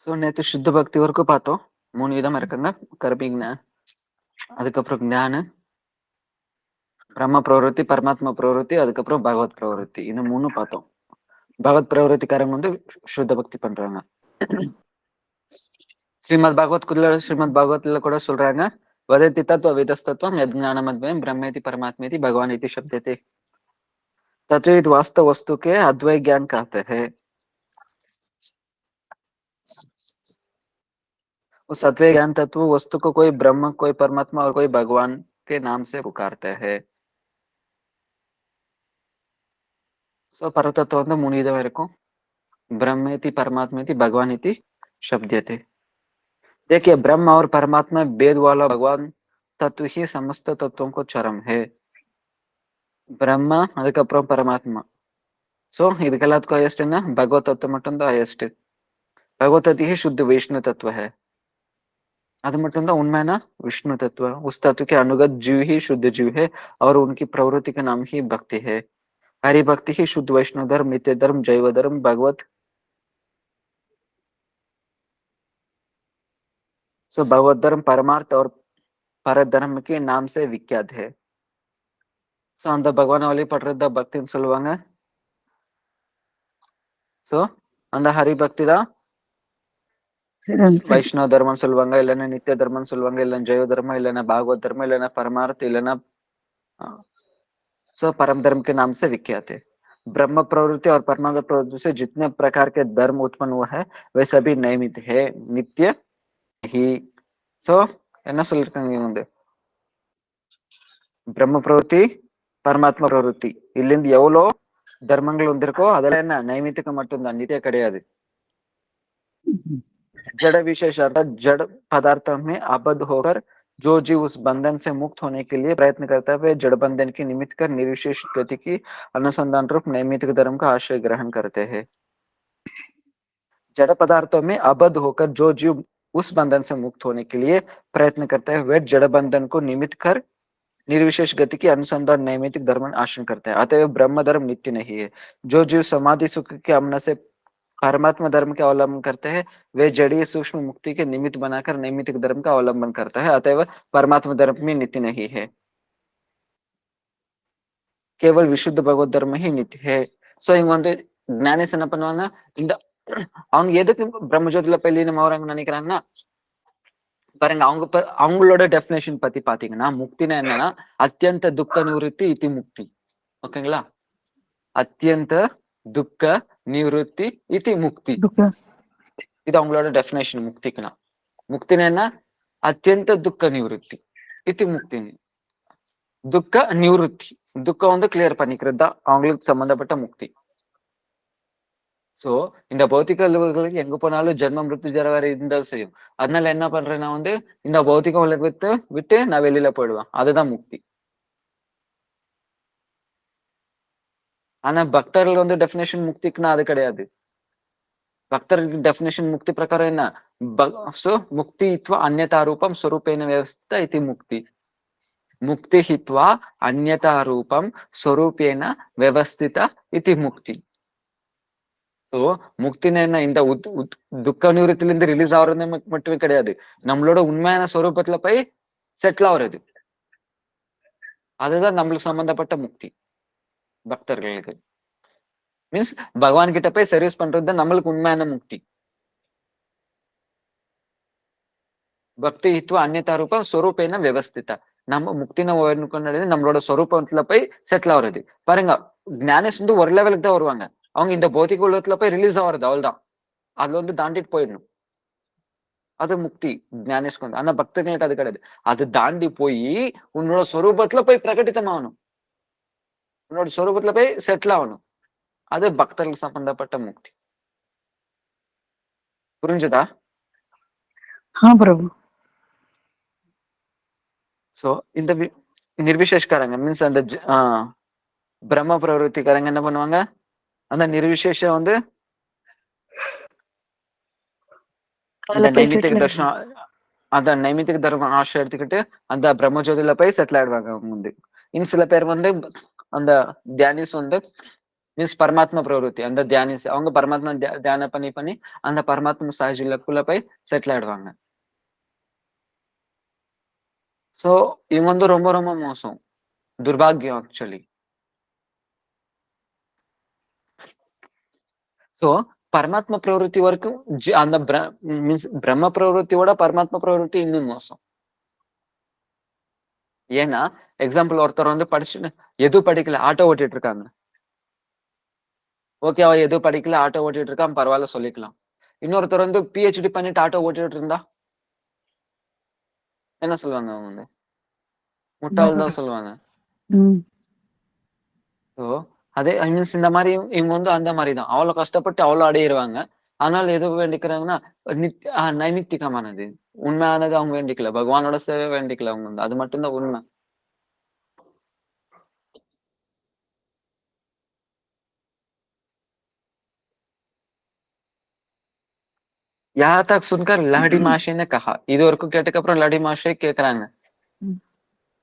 So நேத்து சுத்த பக்தி வரைக்கும் பார்த்தோம். 3 விதமா இருக்குங்க. கர்மிக்ஞ அதுக்கப்புறம் ஞான, பிரம்ம பிரவருத்தி, பரமாத்மா பிரவருத்தி, அதுக்கப்புறம் பகவத் பிரவருத்தி. இந்த 3ம் பார்த்தோம். பகவத் பிரவருத்திக்காரங்க வந்து சுத்த பக்தி பண்றாங்க. ஸ்ரீமத் பாகவத்ல கூட சொல்றாங்க, வதந்தி தத்துவ விதஸ்தத்துவம் யத் ஞானமத்வயம் ब्रह्मेति परमात्मेति भगवान इति शब्दते तत्वेद वास्तव वस्तु के अद्वैत ज्ञान कहते हैं। उस अद्वैत ज्ञान तत्व वस्तु को कोई ब्रह्म, कोई परमात्मा और कोई भगवान के नाम से पुकारते हैं। सो परतत्व வந்து 3 விதமா இருக்கும். ब्रह्मेति परमात्मेति भगवान इति शब्दते। देखिए ब्रह्म और परमात्मा भेद वाला भगवान तत्व ही समस्त तत्वों को चरम है. பிரம்ம அதுக்கப்புறம் பரமாத்மா. சோ இதுக்கு எல்லாத்துக்கும் ஹையஸ்ட் என்ன? பகவத் தத்துவம் மட்டும்தான் ஹையஸ்ட். भगवत तत्व ही शुद्ध वैष्णव तत्व है. அது மட்டும்தான் उनमें ना विष्णु तत्व. उस तत्व के अनुगत जीव ही शुद्ध जीव है और उनकी प्रवृत्ति का नाम ही भक्ति है. हरि भक्ति ही शुद्ध वैष्णव धर्म, नित्य धर्म, जैव धर्म, भगवत सो भगवत धर्म परमार्थ और पर धर्म के नाम से विख्यात है. சோ அந்த பகவானை வழிபடுறது பக்தின்னு சொல்லுவாங்க. சோ அந்த ஹரி பக்தி தான் வைஷ்ணவ தர்மம் சொல்லுவாங்க, இல்லைன்னா நித்திய தர்மம் சொல்லுவாங்க, இல்லைன்னா ஜெய தர்மம், இல்லைன்னா भागवत धर्म, இல்லைன்னா परमार्थ, இல்லைன்னா सो परम धर्म के नाम से विख्यात है. ब्रह्म प्रवृत्ति और परमात्मा प्रवृत्ति से जितने प्रकार के धर्म उत्पन्न हुआ है वे सभी नैमित है, नित्य ही. सो என்ன சொல்லிருக்காங்க இவங்க வந்து பிரம்ம பிரவருத்தி, பரமாத்மா பிரவருத்தி, இருந்து எவ்வளோ தர்மங்கள் வந்திருக்கோ அதெல்லாம் என்ன நைமித்திகம் மட்டும்தான், நித்திய கிடையாது. जड़ विशेष अर्थात जड़ पदार्थों में आबद्ध होकर जो जीव उस बंधन से मुक्त होने के लिए प्रयत्न करता है वे जड़ बंधन की निमित्त कर निर्विशेष गति की अनुसंधान रूप नैमित्तिक धर्म का आश्रय ग्रहण करते हैं. जड़ पदार्थों में आबद्ध होकर जो जीव उस बंधन से मुक्त होने के लिए प्रयत्न करता है वे जड़ बंधन को निमित्त कर निर्विशेष गति की अनुसंधान नैमित्तिक धर्म आश्रय करते हैं. अतएव ब्रह्म धर्म नित्य नहीं है. जो जीव समाधि सुख के अमन से परमात्मा धर्म के अवलंबन करते हैं वे जड़ीय सूक्ष्म मुक्ति के निमित्त बनाकर नैमित्तिक धर्म का अवलंबन करता है. अतएव परमात्मा धर्म में नित्य नहीं है, केवल विशुद्ध भगवत धर्म ही नित्य है. சோ இவங்க வந்து ஞானிஸ் என்ன பண்ணுவாங்க, இந்த அவங்க எதுக்கு பிரம்மஜோதில போய் லீனம் ஆகுறாங்கன்னு நினைக்கிறாங்கன்னா பாருங்க, அவங்களோட டெஃபினேஷன் பத்தி பாத்தீங்கன்னா முக்தினா என்னன்னா அத்தியந்த துக்க நிவೃತ್ತಿ இதி முக்தி. ஓகேங்களா? அத்தியந்த துக்க நிவೃತ್ತಿ இதி முக்தி, இது அவங்களோட டெஃபினேஷன் முக்திக்குனா. முக்தினா என்ன? அத்தியந்த துக்க நிவೃತ್ತಿ இதி முக்தி. துக்க நிவೃತ್ತಿ, துக்கம் வந்து கிளியர் பண்ணிக்கிறது தான் அவங்களுக்கு சம்பந்தப்பட்ட முக்தி. சோ இந்த பௌத்திக உலகங்களுக்கு எங்க போனாலும் ஜென்ம மிருத்து ஜரவரை இருந்தாலும் செய்யும். அதனால என்ன பண்றேன், நான் வந்து இந்த பௌத்திக உலகத்தை விட்டு நான் வெளியில போயிடுவேன், அதுதான் முக்தி. ஆனா பக்தர்கள் வந்து டெஃபினேஷன் முக்திக்குன்னா அது கிடையாது. பக்தர்களுக்கு டெஃபினேஷன் முக்தி பிரகாரம் என்ன, சோ முக்தி இத்வா அந்யதா ரூபம் ஸ்வரூபேன வியவஸ்தித இதி முக்தி. முக்தி ஹித்வா அந்யதா ரூபம் ஸ்வரூபேன வியவஸ்தித இதி முக்தி. சோ முக்தினா என்ன, இந்த துக்க நிவೃತ್ತಿல இருந்து ரிலீஸ் ஆகுறது மட்டுமே கிடையாது, நம்மளோட உண்மையான ஸ்வரூபத்துல போய் செட்டில் ஆகுறது, அதுதான் நம்மளுக்கு சம்பந்தப்பட்ட முக்தி. பக்தர்களுக்கு மீன்ஸ் பகவான் கிட்ட போய் சர்வீஸ் பண்றது நம்மளுக்கு உண்மையான முக்தி. பக்தி ஹித்வா அந்நியதா ரூபம் ஸ்வரூபேன வியவஸ்தித, நம்ம முக்தின நம்மளோட ஸ்வரூபத்துல போய் செட்டில் ஆகுறது. பாருங்க, ஞானிஸ் வந்து ஒரு லெவலுக்கு தான் வருவாங்க, அவங்க இந்த பௌத்திக உலகத்துல போய் ரிலீஸ் ஆகுறது அவ்வளவுதான், அதுல வந்து தாண்டிட்டு போயிடணும், அது முக்தி ஞானிஸ்க்கு வந்து. ஆனா பக்தர்களுக்கு அது கிடையாது, அது தாண்டி போய் உன்னோட ஸ்வரூபத்துல போய் பிரகடித்தம் ஆகணும், உன்னோட ஸ்வரூபத்துல போய் செட்டில் ஆகணும், அது பக்தர்கள் சம்பந்தப்பட்ட முக்தி. புரிஞ்சுதா? பிரபு. சோ இந்த நிர்விசேஷக்காரங்க மீன்ஸ் அந்த பிரம்ம பிரவருத்திக்காரங்க என்ன பண்ணுவாங்க, அந்த நிர்விசேஷம் வந்து அந்த நைமித்திக தர்ஷனம், அந்த நைமித்திக தர்மம் ஆசை எடுத்துக்கிட்டு அந்த பிரம்மஜோதியில போய் செட்டில் ஆயிடுவாங்க அவங்க வந்து. இன்னும் சில பேர் வந்து அந்த தியானிஸ் வந்து மீன்ஸ் பரமாத்மா பிரவருத்தி அந்த தியானிச்சு அவங்க பரமாத்மா தியானம் பண்ணி பண்ணி அந்த பரமாத்மா சஹஜிலக்குள்ள போய் செட்டில் ஆயிடுவாங்க. சோ இவங்க வந்து ரொம்ப ரொம்ப மோசம், துர்பாகியம் ஆக்சுவலி. சோ பரமாத்மா பிரவருத்தி வரைக்கும் அந்த மீன்ஸ் பிரம்ம பிரவருத்தியோட பரமாத்மா பிரவருத்தி இன்னும் மோசம். ஏன்னா எக்ஸாம்பிள் ஒருத்தர் வந்து படிச்சு எதுவும் படிக்கல, ஆட்டோ ஓட்டிட்டு இருக்காங்க. ஓகே, அவ எதுவும் படிக்கல, ஆட்டோ ஓட்டிட்டு இருக்கான், பரவாயில்ல சொல்லிக்கலாம். இன்னொருத்தர் வந்து பிஹெச்டி பண்ணிட்டு ஆட்டோ ஓட்டிட்டு இருந்தா என்ன சொல்லுவாங்க? அவங்க வந்து முட்டாள் தான் சொல்லுவாங்க. ஸோ அதே ஐ மீன்ஸ் இந்த மாதிரி இவங்க வந்து அந்த மாதிரி தான் அவ்வளோ கஷ்டப்பட்டு அவ்வளோ அடையிடுவாங்க. ஆனால் எது வேண்டிக்கிறாங்கன்னா நைமித்திகமானது, உண்மையானது அவங்க வேண்டிக்கல, பகவானோட சேவை வேண்டிக்கல அவங்க வந்து. அது மட்டும்தான் உண்மை. यहाँ तक सुनकर लाडी माशे ने कहा, இது வரைக்கும் கேட்டதுக்கு அப்புறம் लाडी माशे கேக்குறாங்க,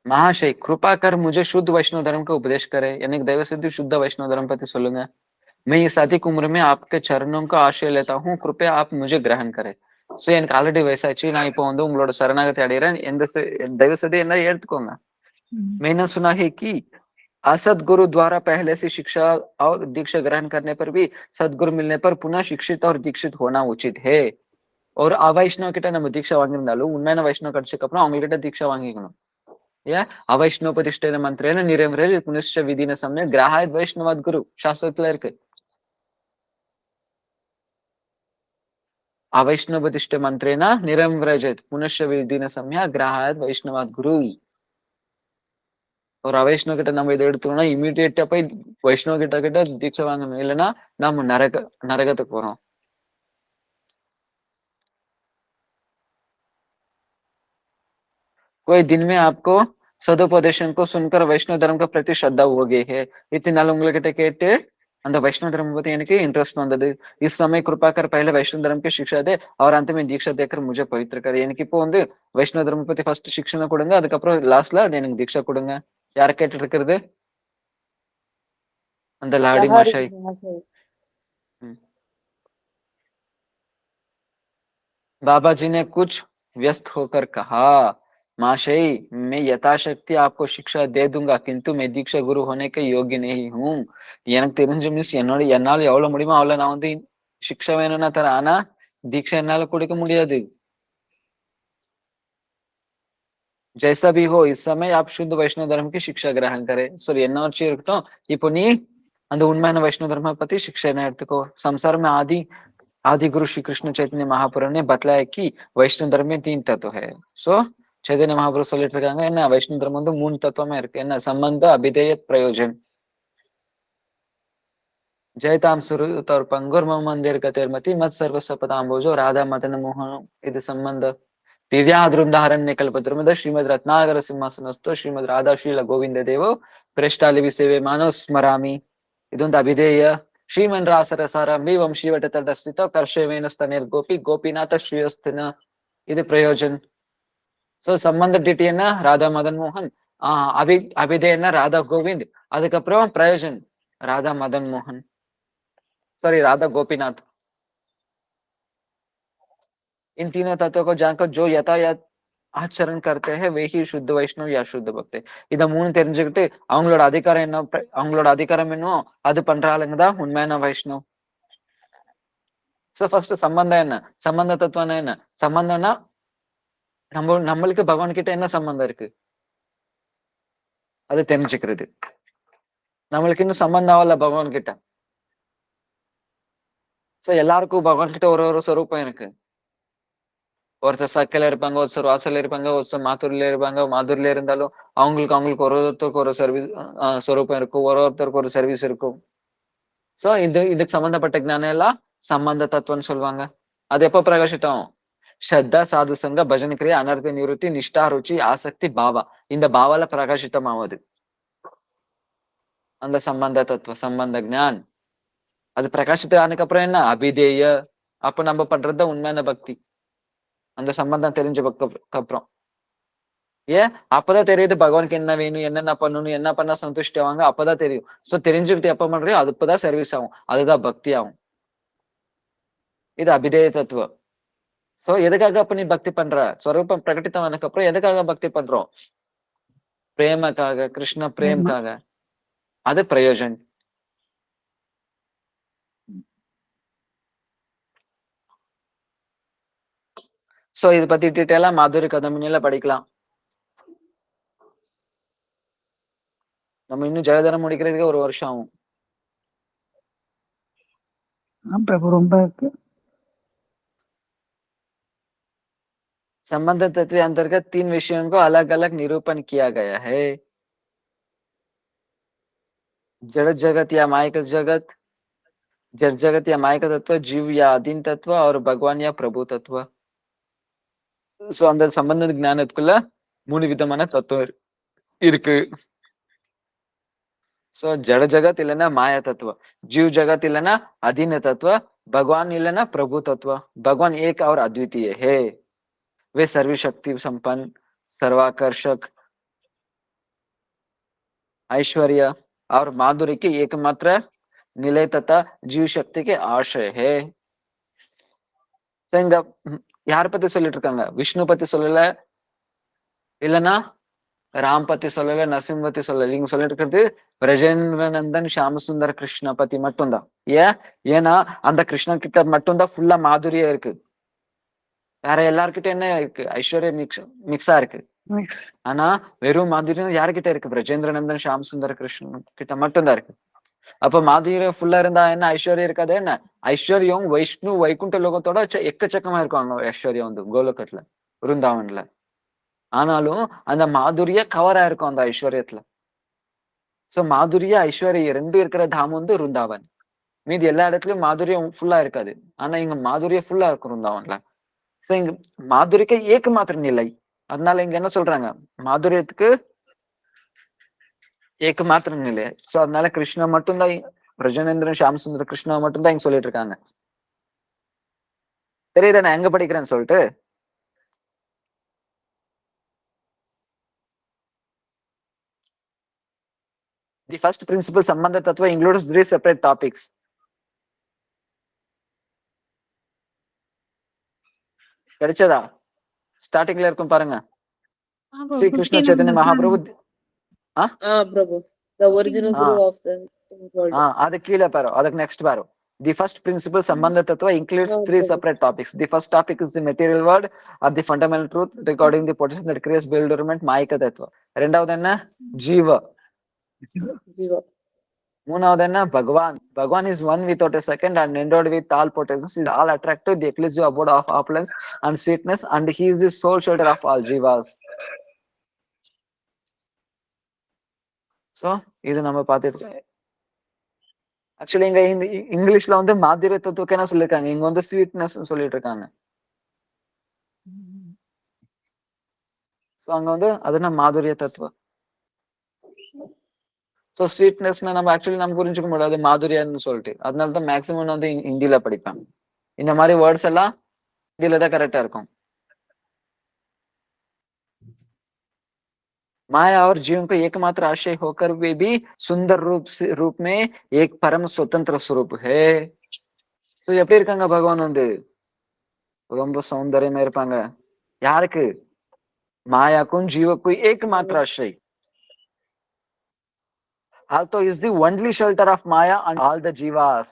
महाशय कृपा कर मुझे शुद्ध वैष्णव धर्म का उपदेश करे, यानी दैव सिद्धि शुद्ध वैष्णव धर्म पति சொல்லுங்க. मैं इस अधिक उम्र में आपके चरणों का आश्रय लेता हूँ, कृपया आप मुझे ग्रहण करें. சோ எனக்கு ஆல்ரெடி வயசாச்சு, நான் இப்போ வந்து உங்களோட சரணாகதி அடைகிறேன், எந்த தயவு செய்து என்ன எடுத்துக்கோங்க. मैंने सुना है कि असदगुरु द्वारा पहले से शिक्षा और दीक्षा ग्रहण करने पर भी सदगुरु मिलने पर पुनः शिक्षित और दीक्षित होना उचित है. ஒரு அவைஷ்ணவ கிட்ட நம்ம தீட்சை வாங்கியிருந்தாலும் உண்மையான வைஷ்ணவ கிடைச்சதுக்கு அப்புறம் அவங்க கிட்ட தீட்சை வாங்கிக்கணும். ஏன் அவைஷ்ணவபதிஷ்டேன மந்திரேன நிறைவேற புனிஷ்ட விதின சமய கிராஹாய வைஷ்ணவாத் குரு சாஸ்திரத்துல இருக்கு. अवैष्णवदिष्ट मंत्रेण निरंव्रजेत पुनश्च विधिन सम्या ग्राहात वैष्णवात गुरु. ஒரு அவைஷ்ணவ கிட்ட நம்ம இதை எடுத்தோம்னா இமீடியட்டா போய் வைஷ்ணவ கிட்ட கிட்ட தீட்சை வாங்கணும், இல்லைன்னா நம்ம நரகத்துக்கு போறோம். कोई दिन में आपको सदुपदेशन को सुनकर वैष्णव धर्म का प्रति श्रद्धा हो गई है. इतने नाल उंगलकिட்ட கேட்டு அந்த வைஷ்ணவ धर्म பத்தி எனக்கு इंटरेस्ट வந்தது. इस समय कृपा कर पहले वैष्णव धर्म की शिक्षा दे और अंत में दीक्षा देकर मुझे पवित्र कर. எனக்கு இப்போ வந்து வைஷ்ணவ धर्म பத்தி ஃபர்ஸ்ட் शिक्षण கொடுங்க, அதுக்கப்புறம் லாஸ்ட்ல எனக்கு தீட்சை கொடுங்க. யார கேட்டுட்டு இருக்கிறது? அந்த லாடி மாஷாய். बाबा जी ने कुछ व्यस्त होकर कहा, माशई मैं यथाशक्ति आपको शिक्षा दे दूंगा, किंतु मैं दीक्षा गुरु होने के योग्य नहीं हूँ. எனக்கு தெரிஞ்ச மிஸ் என்னோட என்னால எவ்வளவு முடியுமோ அவ்வளவு நான் வந்து शिक्षा வேணும்னா தரேன், ஆனா दीक्षा என்னால கொடுக்க முடியாது. जैसा भी हो इस समय आप शुद्ध वैष्णव धर्म की शिक्षा ग्रहण करें. சரி என்ன வச்சு இருக்கட்டும், இப்போ நீ அந்த உண்மையான வைஷ்ணவ தர்ம பத்தி शिक्षा என்ன எடுத்துக்கோ. संसार में आदि गुरु श्री कृष्ण चैतन्य महाप्रभु ने बतलाया कि वैष्णव धर्म में 3 तत्व है. सो चैतन्य महाप्रभु சொல்லிட்டு இருக்காங்க, என்ன வைஷ்ணவ தர்மம் வந்து 3 தத்துவமா இருக்கு. என்ன? சம்பந்த, அபிதேய, பிரயோஜன். जयताम सुरत और पंगुर मंदिर गतिर्मति मत सर्व सपदाम्बोजो राधा मदन मोहन இது சம்பந்த. दिव्याद्रुंदाहरण्य कल्पद्रुमद श्रीमद रत्नाकर सिंहासनस्थो श्रीमद राधा शील गोविंद देवो प्रेष्टालिवि सेवे मानो स्मरामि. ಇದೊಂದು ಅಭಿಧೇಯ. ಶ್ರೀಮನ್ ರಾಸರಸಾರಂಭಿ ವಂಶೀವಟ ತಟಸ್ಥಿತ ಕರ್ಷವೇನ ಸ್ತನಿರ್ಗೋಪಿ ಗೋಪಿನಾಥ ಶ್ರೀಯಸ್ತಿನ ಇದು ಪ್ರಯೋಜನ್. சோ சம்பந்த டிடிஎன்னா ராதா மதன் மோகன், அபிதேயன்னா ராதா கோவிந்த், அதுக்கப்புறம் பிரயோஜன் ராதா மதன் மோகன், சாரி राधा गोपीनाथ. इन तीनों तत्वों को जानकर जो यथायथ ஆச்சरण करते हैं वे ही शुद्ध वैष्णव या शुद्ध भक्त. இத மூணு தெரிஞ்சுக்கிட்டு அவங்களோட அதிகாரம் என்ன, அவங்களோட அதிகாரம் என்னவோ அது பண்ற ஆளுங்க தான் உண்மையான வைஷ்ணவ். சோ ஃபர்ஸ்ட் சம்பந்தம் என்ன, சம்பந்த தத்துவம்னா என்ன? சம்பந்தம்னா நம்மளுக்கு பகவான் கிட்ட என்ன சம்பந்தம் இருக்கு அது தெரிஞ்சுக்கிறது. நம்மளுக்கு இன்னும் சம்பந்தம் ஆகல பகவான் கிட்ட. சோ எல்லாருக்கும் பகவான் கிட்ட ஒரு ஒரு ஸ்வரூபம் இருக்கு. ஒருத்தர் சக்கையில இருப்பாங்க, ஒருத்தர் வாசல்ல இருப்பாங்க, ஒருத்தர் மாத்தூர்ல இருப்பாங்க. மாத்தூர்ல இருந்தாலும் அவங்களுக்கு ஒருத்தருக்கு ஒரு சர்வீஸ் ஸ்வரூபம் இருக்கும், ஒருத்தருக்கு ஒரு சர்வீஸ் இருக்கும். சோ இதுக்கு சம்பந்தப்பட்ட ஞானம் எல்லாம் சம்பந்த தத்துவம்னு சொல்லுவாங்க. அது எப்போ பிரகாசித்தம்? ஸ்ரத்தா, சாது சங்க, பஜன கிரியா, அனர்த்த நிவೃತ್ತಿ, நிஷ்டா, ருச்சி, ஆசக்தி, பாவா. இந்த பாவால பிரகாசித்தம் ஆகுது அந்த சம்பந்த தத்துவம், சம்பந்த ஞான். அது பிரகாசித்து ஆனதுக்கு அப்புறம் என்ன? அபிதேய. அப்ப நம்ம பண்றது உண்மையான பக்தி, அந்த சம்பந்தம் தெரிஞ்ச அப்புறம். ஏன் அப்பதான் தெரியுது பகவானுக்கு என்ன வேணும், என்னென்ன பண்ணணும், என்ன பண்ணா சந்துஷ்டி ஆவாங்க, அப்பதான் தெரியும். சோ தெரிஞ்சுக்கிட்டு எப்ப பண்றியோ அது இப்பதான் சர்வீஸ் ஆகும், அதுதான் பக்தி ஆகும். இது அபிதேய தத்துவம். சோ எதுக்காக அப்ப நீ பக்தி பண்ற? ஸ்வரூபம் பிரகடித்தமானதுக்கு அப்புறம் எதுக்காக பக்தி பண்றோம்? பிரேமக்காக, கிருஷ்ண பிரேம்காக. அது பிரயோஜன். சோ இத பத்தி டீட்டெயிலா மாதுரி கதம்பினில படிக்கலாம். நம்ம இன்னும் ஜெயதரம் முடிக்கிறதுக்கு 1 வருஷம் ஆகும். பிரபு ரொம்ப இருக்கு. संबंध तत्व अंतर्गत 3 विषयों को अलग अलग निरूपण किया गया है। जड़ जगत या मायिक जगत, जड़ जगत या मायिक तत्व, जीव या अधीन तत्व और भगवान या प्रभु तत्व. சோ அந்த சம்பந்த ஞானத்துக்குள்ள 3 விதமான தத்துவம் இருக்கு. சோ ஜட ஜகத் இல்லைன்னா மாயா तत्व, जीव जगत இல்லைன்னா अधीन तत्व, भगवान இல்லைன்னா प्रभु तत्व. भगवान एक और अद्वितीय है. वे सर्वशक्ति संपन्न, सर्वाकर्षक, ऐश्वर्य और माधुर्य के एकमात्र நிலை தத்தா ஜீவ சக்திக்கு ஆசை ஹே. இங்க யார பத்தி சொல்லிட்டு இருக்காங்க? விஷ்ணு பத்தி சொல்லல, இல்லைன்னா ராம் பத்தி சொல்லல, நரசிம்ம பத்தி சொல்லல. இங்க சொல்லிட்டு இருக்கிறது பிரஜேந்திரநந்தன் ஷியாம சுந்தர் கிருஷ்ண பத்தி மட்டும்தான். ஏன்னா அந்த கிருஷ்ணன் கிட்ட மட்டும்தான் ஃபுல்லா மாதுரியா இருக்கு. வேற எல்லார்கிட்ட என்ன இருக்கு? ஐஸ்வர்யா மிக்ஸா இருக்கு. ஆனா வெறும் மாதுரியம் யாருகிட்ட இருக்கு? பிரஜேந்திரநந்தன் ஷியாம சுந்தர் கிருஷ்ணன் கிட்ட மட்டும்தான் இருக்கு. அப்ப மாதுரியம் ஃபுல்லா இருந்தா என்ன ஐஸ்வர்யம் இருக்காது? என்ன ஐஸ்வர்யம் வைஷ்ணு வைகுண்ட லோகத்தோட எக்கச்சக்கமா இருக்கும் அங்க ஐஸ்வர்யம் வந்து கோலோகத்துல, விருந்தாவன்ல. ஆனாலும் அந்த மாதுரிய கவரா இருக்கும் அந்த ஐஸ்வர்யத்துல. சோ மாதுரிய ஐஸ்வர்யம் 2 இருக்கிற தாம் வந்து விருந்தாவன். மீதி எல்லா இடத்துலயும் மாதுரியம் ஃபுல்லா இருக்காது. ஆனா இங்க மாதுரிய ஃபுல்லா இருக்கும் விருந்தாவன்ல. சோ இங்க மாதுரிக்கு ஏக மாத்திர நிலை. அதனால இங்க என்ன சொல்றாங்க? மாதுரியத்துக்கு ஏக மாத்திர நிலை. சோ அதனால கிருஷ்ணா மட்டும்தான், பிரஜனேந்திரன் ஷியாம சுந்தர கிருஷ்ணா மட்டும்தான் இங்க சொல்லிட்டு இருக்காங்க. தெரியுதா நான் எங்க படிக்கிறேன்னு சொல்லிட்டு? The first principle Sambandha Tattva includes 3 separate topics. கிடைச்சதா? ஸ்டார்டிங்ல இருக்கும் பாருங்க. Sri Krishna Chaitanya Mahaprabhu. Prabhu, the original guru of the world. அது கீழே பாரு, அதுக்கு நெக்ஸ்ட் பாரு. The first principle Sambandha Tattva includes 3 separate topics. The first topic is the material world or the fundamental truth regarding the potential that creates bewilderment, Mayika Tattva. ரெண்டாவது என்ன? ஜீவ. மூணாவது என்ன? பகவான். Bhagwan is one without a second and endowed with all potencies, is all attractive, the exclusive abode of opulence and sweetness, and he is the sole shelter of all jivas. So இது நம்ம பார்த்துட்டு, actually இங்க இங்கிலீஷ்ல வந்து மாதுரிய தத்துவக்கு என்ன சொல்லிருக்காங்க? இங்க வந்து ஸ்வீட்னஸ் சொல்லிட்டு இருக்காங்க. சோ அங்க வந்து அதுனா மாதுரிய தத்துவம். சோ ஸ்வீட்னஸ்னா நம்ம ஆக்சுவலி நம்ம புரிஞ்சுக்க முடியாது மாதுரியான்னு சொல்லிட்டு. அதனாலதான் மேக்சிமம் வந்து ஹிந்தில படிப்பேன். இந்த மாதிரி வேர்ட்ஸ் எல்லாம் ஹிந்தில தான் கரெக்டா இருக்கும். माया और जीवन को एकमात्र आशय होकर वे भी सुंदर रूप में एक परम स्वतंत्र स्वरूप है. तो எப்படி இருக்காங்க பகவான் வந்து? ரொம்ப சௌந்தரியமா இருப்பாங்க. யாருக்கு? மாயாக்கும் ஜீவக்கும் एकमात्र आशय. Also is the only shelter of Maya and all the jivas.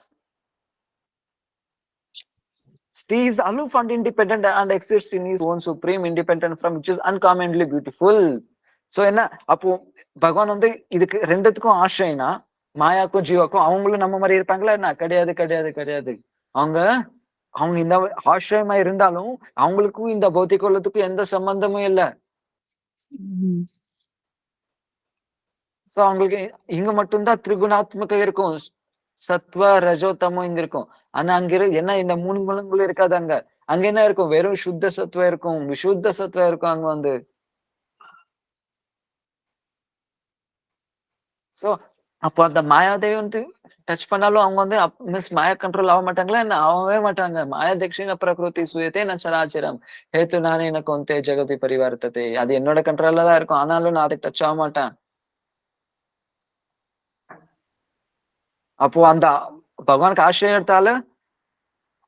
He is aloof and independent and exists in his own supreme independent from which is uncommonly beautiful. So என்ன அப்போ பகவான் வந்து இதுக்கு ரெண்டுத்துக்கும் ஆசைனா, மாயாக்கும் ஜீவாக்கும் அவங்களும் நம்ம மாதிரி இருப்பாங்களா என்ன? கிடையாது கிடையாது கிடையாது. அவங்க இந்த ஆசிரியமா இருந்தாலும் அவங்களுக்கும் இந்த பௌத்திக உலகத்துக்கும் எந்த சம்பந்தமும் இல்லை. சோ அவங்களுக்கு இங்க மட்டும்தான் திரிகுணாத்மகம் இருக்கும், சத்வ ரஜோத்தமும் இங்க இருக்கும். ஆனா அங்க என்ன இந்த 3 குணங்களும் இருக்காது. அங்க என்ன இருக்கும்? வெறும் சுத்த சத்துவம் இருக்கும், விசுத்த சத்துவம் இருக்கும் அங்க வந்து. சோ அப்போ அந்த மாயாதேவி வந்து டச் பண்ணாலும் அவங்க வந்து மிஸ் மாயா கண்ட்ரோல் ஆக மாட்டாங்களா என்ன? ஆகவே மாட்டாங்க. மாயா தட்சிண பிரகிருதி சூயத்தே ந சராச்சரம் ஹேத்து நானே எனக்கு வந்து ஜெகதி பரிவர்த்ததே. அது என்னோட கண்ட்ரோல்ல தான் இருக்கும். ஆனாலும் நான் அதுக்கு டச் ஆக மாட்டேன். அப்போ அந்த பகவானுக்கு ஆசிரியம் எடுத்தால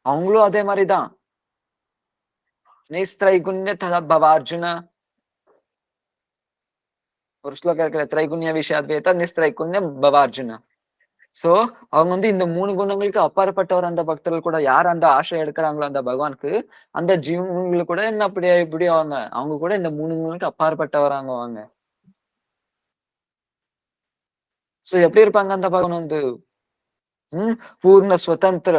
அவங்களும் அதே மாதிரிதான். நிஸ்திரைகுண்ய ததபவார்ஜுன ஒரு ஸ்லோகம் இருக்கிற திரைகுண்ய விஷயாத்வேத நிஸ்திரைகுண்யம் பவார்ஜுன. சோ அவங்க வந்து இந்த 3 குணங்களுக்கு அப்பாற்பட்டவர் அந்த பக்தர்கள் கூட யார் அந்த ஆசை எடுக்கிறாங்களோ அந்த பகவானுக்கு அந்த ஜீவன்களுக்கு கூட என்ன அப்படியே இப்படி அவங்க கூட இந்த 3 குணங்களுக்கு அப்பாற்பட்டவராங்க அவங்க. சோ எப்படி இருப்பாங்க அந்த பகவான் வந்து பூர்ண சுதந்திர.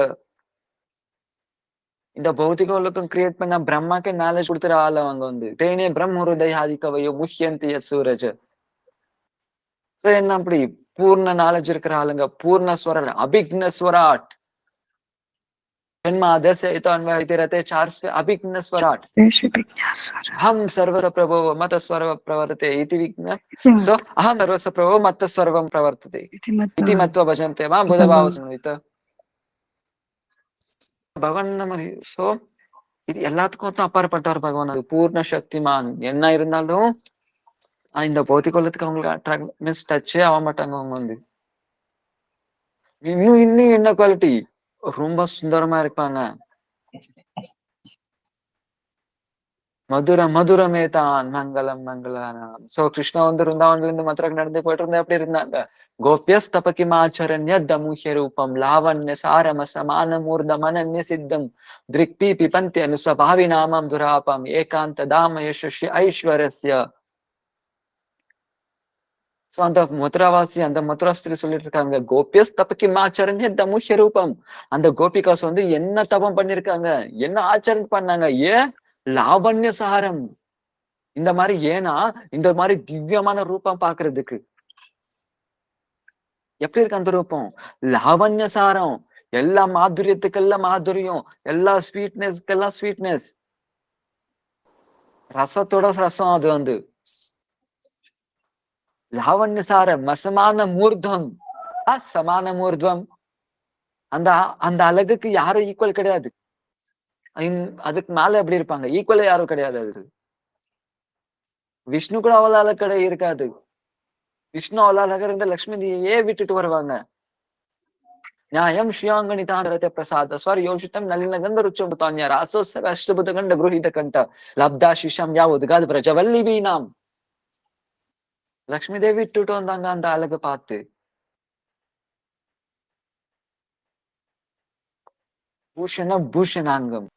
இந்த பௌத்திக உலகம் கிரியேட் பண்ண பிரம்மாக்கே நாலேஜ் கொடுத்துற ஆள் அவங்க வந்து தேனே பிரம்ம ஹிருதய ஆதிக்கவையோ முஹ்யந்தி சூரஜ். என்ன அப்படி பூர்ண நாலேஜ் இருக்கிற ஆளுங்க பூர்ண ஸ்வர அபிக்ன ஸ்வராட் जन्माद्य से इतोऽन्वयति रते चार्स्य अभिज्ञ स्वराट हम सर्वस्य प्रभो मत सर्व प्रवर्तते इति विज्ञ सो अहम सर्वस्य प्रभो मत सर्वं प्रवर्तते इति मत्वा भजन्ते मां बुधभाव संहित பகவான் இந்த மாதிரி. சோ இது எல்லாத்துக்கும் அப்பாற்பட்டவர் பகவான். அது பூர்ண சக்திமான். என்ன இருந்தாலும் இந்த பௌத்திக உலகத்துக்கு அவங்களுக்கு அட்ராக்ட் மீன்ஸ் டச்சே ஆக மாட்டாங்க அவங்க வந்து. இன்னும் இன்னும் என்ன குவாலிட்டி ரொம்ப சுந்தரமா இருப்பாங்க. மதுர மதுரமே தான் மங்களம் மங்களம். சோ கிருஷ்ணா வந்து வృందావనంல இருந்து மதுரைக்கு நடந்து போயிட்டு இருந்தா எப்படி இருந்தாங்க. கோபியஸ் தபகிமாச்சரண்ய தமுஹ்ய ரூபம் லாவண்ய சாரம சமான மூர்தம் அனன்ய சித்தம் திரிக்பி பிபந்தி அனுஸ்வபாவி நாமம் துராபம் ஏகாந்த தாம யசஸ்ய ஐஸ்வரஸ்ய. சோ அந்த மதுராவாசி அந்த மதுராஸ்திரி சொல்லிட்டு இருக்காங்க கோபியஸ் தபகிமாச்சரண்ய தமுஹ்ய ரூபம். அந்த கோபிகாஸ் வந்து என்ன தபம் பண்ணிருக்காங்க, என்ன ஆச்சரணம் பண்ணாங்க. ஏன் லாவண்ய சாரம் இந்த மாதிரி. ஏன்னா இந்த மாதிரி திவ்யமான ரூபம் பாக்குறதுக்கு எப்படி இருக்கு அந்த ரூபம். லாவண்ய சாரம் எல்லா மாதுரியத்துக்கெல்லாம் மாதுரியம், எல்லா ஸ்வீட்னஸ்க்கெல்லாம் ஸ்வீட்னஸ், ரசத்தோட ரசம். அது வந்து லாவண்ய சாரம் மசமான மூர்தம் அசமான மூர்தம். அந்த அந்த அழகுக்கு யாரும் ஈக்குவல் கிடையாது. அதுக்கு மேல எப்படி இருப்பாங்க, ஈக்குவல் யாரும் கிடையாது. அது விஷ்ணு கூட அவ்வளவு அழகு இருக்காது. விஷ்ணு அவ்வளவு அழகா இருந்த லட்சுமி தேவியே விட்டுட்டு வருவாங்க. न्यायं श्रियाङ्गणितानरते प्रसाद स्वर योषितं नलिनगन्ध रुचमुतान्य रासोत्सव अष्टभुतगण्ड गृहीत कंठ लब्धा शिशम या उद्गाद பிரஜவல்லிபீனாம். லட்சுமி தேவி விட்டுட்டு வந்தாங்க அந்த அழகு பார்த்து. பூஷண பூஷணாங்கம்.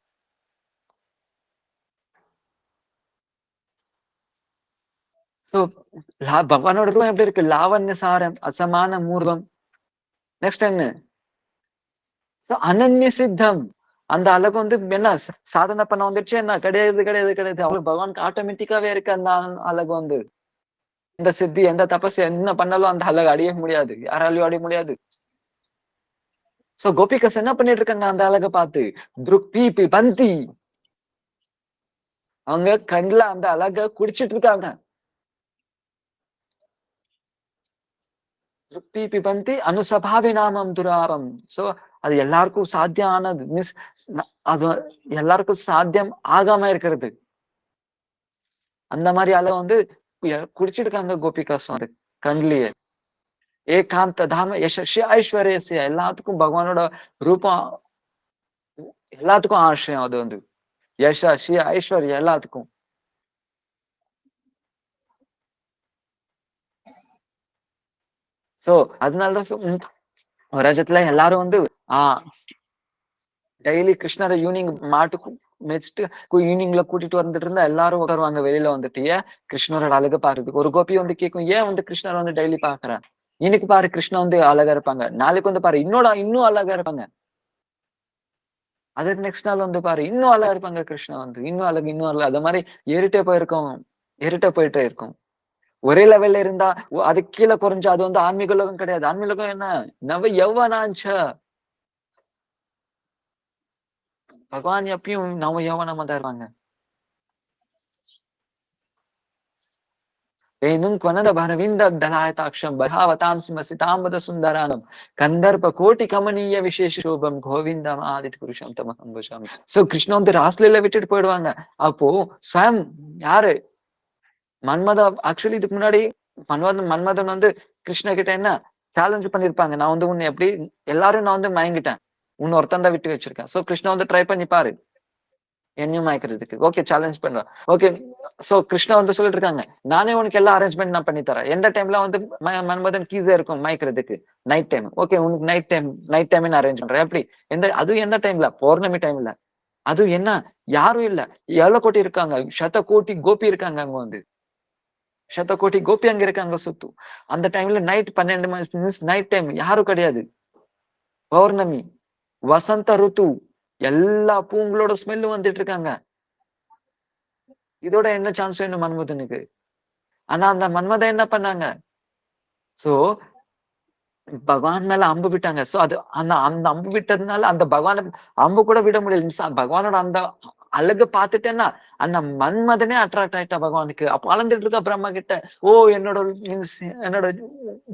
சோ பகவானோட ரூபம் எப்படி இருக்கு, லாவண்ய சாரம் அசமான மூர்வம். நெக்ஸ்ட் என்ன, அனன்ய சித்தம். அந்த அழகு வந்து என்ன சாதனை பண்ண வந்துடுச்சு என்ன, கிடையாது கிடையாது கிடையாது. அவளுக்கு பகவானுக்கு ஆட்டோமேட்டிக்காவே இருக்கு அந்த அழகு வந்து. எந்த சித்தி எந்த தபஸ் என்ன பண்ணாலும் அந்த அழகு அடைய முடியாது, யாராலையும் அடைய முடியாது. சோ கோபிகாஸ் என்ன பண்ணிட்டு இருக்காங்க அந்த அழகை பார்த்து, துருக்பி பந்தி. அவங்க கண்ணுல அந்த அழகை குடிச்சிட்டு இருக்காங்க. துருக்பி பிபந்தி அனுசபாவி நாமம் துராபம். சோ அது எல்லாருக்கும் சாத்தியம் ஆனது மீன்ஸ் அது எல்லாருக்கும் சாத்தியம் ஆகாம இருக்கிறது. அந்த மாதிரி அழகை வந்து குடிச்சிருக்காங்க கோபிகாஸ் வந்து கண்லயே. ஏகாந்த தாம யசஸ்ய ஐஸ்வர்யஸ்ய. எல்லாத்துக்கும் பகவானோட ரூபம் எல்லாத்துக்கும் ஆசிரியம். அது வந்து யசஸ்ய ஐஸ்வர்யம் எல்லாத்துக்கும். சோ அதனாலதான் ரஜத்துல எல்லாரும் வந்து டெய்லி கிருஷ்ணரை ஈவினிங் மாட்டுக்கு மேய்ச்சிட்டு ஈவினிங்ல கூட்டிட்டு வந்துட்டு இருந்தா எல்லாரும் உட்காருவாங்க வெளியில வந்துட்டு. ஏன் கிருஷ்ணரோட அழகை பாக்குறதுக்கு. ஒரு கோபி வந்து கேட்கும், ஏன் வந்து கிருஷ்ணரை வந்து டெய்லி பாக்குறேன், இன்னைக்கு பாரு கிருஷ்ணா வந்து அழகா இருப்பாங்க, நாளைக்கு வந்து பாரு இன்னும் அழகா இருப்பாங்க, அதுக்கு நெக்ஸ்ட் நாள் வந்து பாரு இன்னும் அழகா இருப்பாங்க கிருஷ்ணா வந்து இன்னும் அழகு. அது மாதிரி ஏறிட்டே போயிட்டே இருக்கும். ஒரே லெவல்ல இருந்தா அது கீழே குறைஞ்சு அது வந்து ஆன்மீக உலகம் கிடையாது. ஆன்மீக உலகம் என்ன, நவ யௌவனாஞ்ச. பகவான் எப்பயும் நவ யௌவனமா தான் இருப்பாங்க. வேணும் கொனத பரவிந்த தலாயதாட்சம் பகாவதாம் சிமசிதாம்பத சுந்தரானம் கந்தர்ப கோட்டி கமனீய விசேஷ சோபம் கோவிந்தம் ஆதித் புருஷம் தமகம் புஷம். சோ கிருஷ்ணன் வந்து ராஸ்லீல விட்டுட்டு போயிடுவாங்க. அப்போ ஸ்வயம் யாரு மன்மதன் ஆக்சுவலி இதுக்கு முன்னாடி மன்மதன் வந்து கிருஷ்ண கிட்ட என்ன சேலஞ்ச் பண்ணிருப்பாங்க, நான் வந்து உன்னை எப்படி எல்லாரும் நான் வந்து மயங்கிட்டேன், ஒருத்தன் தான் விட்டு வச்சிருக்கேன். சோ கிருஷ்ணா வந்து ட்ரை பண்ணி பாரு என்னையும் மயக்கிறதுக்கு. ஓகே சேலஞ்ச் பண்றேன். ஓகே சோ கிருஷ்ணா வந்து சொல்லிட்டு இருக்காங்க, நானே உனக்கு எல்லா அரேஞ்ச்மெண்ட் நான் பண்ணி தரேன். எந்த டைம்ல வந்து மன்மதன் கீஸா இருக்கும் மயக்கிறதுக்கு, நைட் டைம். ஓகே உனக்கு நைட் டைம் நான் அரேஞ்ச் பண்றேன். எப்படி அதுவும் எந்த டைம்ல, பௌர்ணமி டைம்ல. அதுவும் என்ன யாரும் இல்ல, 7 கோடி இருக்காங்க, 100 கோடி கோபி இருக்காங்க அங்க வந்து, 100 கோடி கோபி அங்க இருக்காங்க சுத்து. அந்த டைம்ல நைட் 12 மணி நைட் டைம், யாரும் கிடையாது. பௌர்ணமி, வசந்த ருத்து, எல்லா பூங்களோட ஸ்மெல்லு வந்துட்டு இருக்காங்க. இதோட என்ன சான்ஸ் வேணும் மன்மதனுக்கு? ஆனா அந்த மன்மதன் என்ன பண்ணாங்க, சோ பகவான் மேல அம்பு விட்டாங்க. சோ அது அந்த அந்த அம்பு விட்டதுனால அந்த பகவான அம்பு கூட விட முடியல. பகவானோட அந்த அழகு பார்த்துட்டேன்னா அந்த மன்மதனே அட்ராக்ட் ஆயிட்டா பகவானுக்கு. அப்ப அளந்துட்டு இருக்கா பிரம்மா கிட்ட, ஓ என்னோட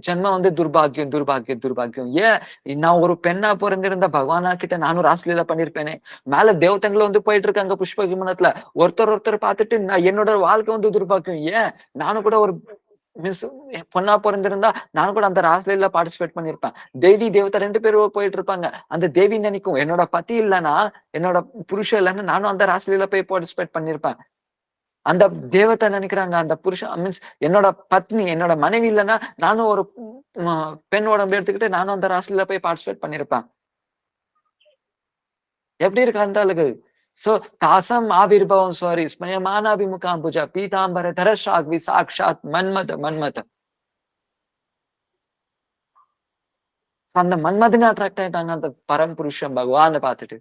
ஜென்மம் வந்து துர்பாகியம் துர்பாகியம் துர்பாகியம். ஏன் நான் ஒரு பெண்ணா பிறந்திருந்த பகவானா கிட்ட நானும் ராஸ்லீலா பண்ணிருப்பேனே. மேல தேவதன்ல வந்து போயிட்டு இருக்காங்க புஷ்ப விமானத்துல, ஒருத்தர் பார்த்துட்டு என்னோட வாழ்க்கை வந்து துர்பாகியம். ஏன் நானும் கூட ஒரு மீன்ஸ் பொண்ணா பிறந்திருந்தா நானும் கூட அந்த ராஸ்லீல பார்ட்டிசிபேட் பண்ணிருப்பேன். தேவி தேவதை 2 பேரும் போயிட்டு இருப்பாங்க. அந்த தேவி நினைக்கும், என்னோட பத்தி இல்லைன்னா, என்னோட புருஷன் இல்லைன்னா நானும் அந்த ராஸ்லீல போய் பார்ட்டிசிபேட் பண்ணிருப்பேன். அந்த தேவதை நினைக்கிறாங்க, அந்த புருஷன் மீன்ஸ் என்னோட பத்னி என்னோட மனைவி இல்லைன்னா நானும் ஒரு பெண் உடம்பு எடுத்துக்கிட்டு நானும் அந்த ராஸ்லீல போய் பார்ட்டிசிபேட் பண்ணிருப்பேன். எப்படி இருக்கு அந்த அழகு? சோ தாசம் ஆவிர்பவம் சாரி ஸ்மயமானாபிமுகாம்புஜ பீதாம்பர தரஷாக்வி சாக்ஷாத் மன்மத மன்மத. அந்த மன்மதனை அட்ராக்ட் ஆயிட்டாங்க அந்த பரம்புருஷன் பகவான பார்த்துட்டு.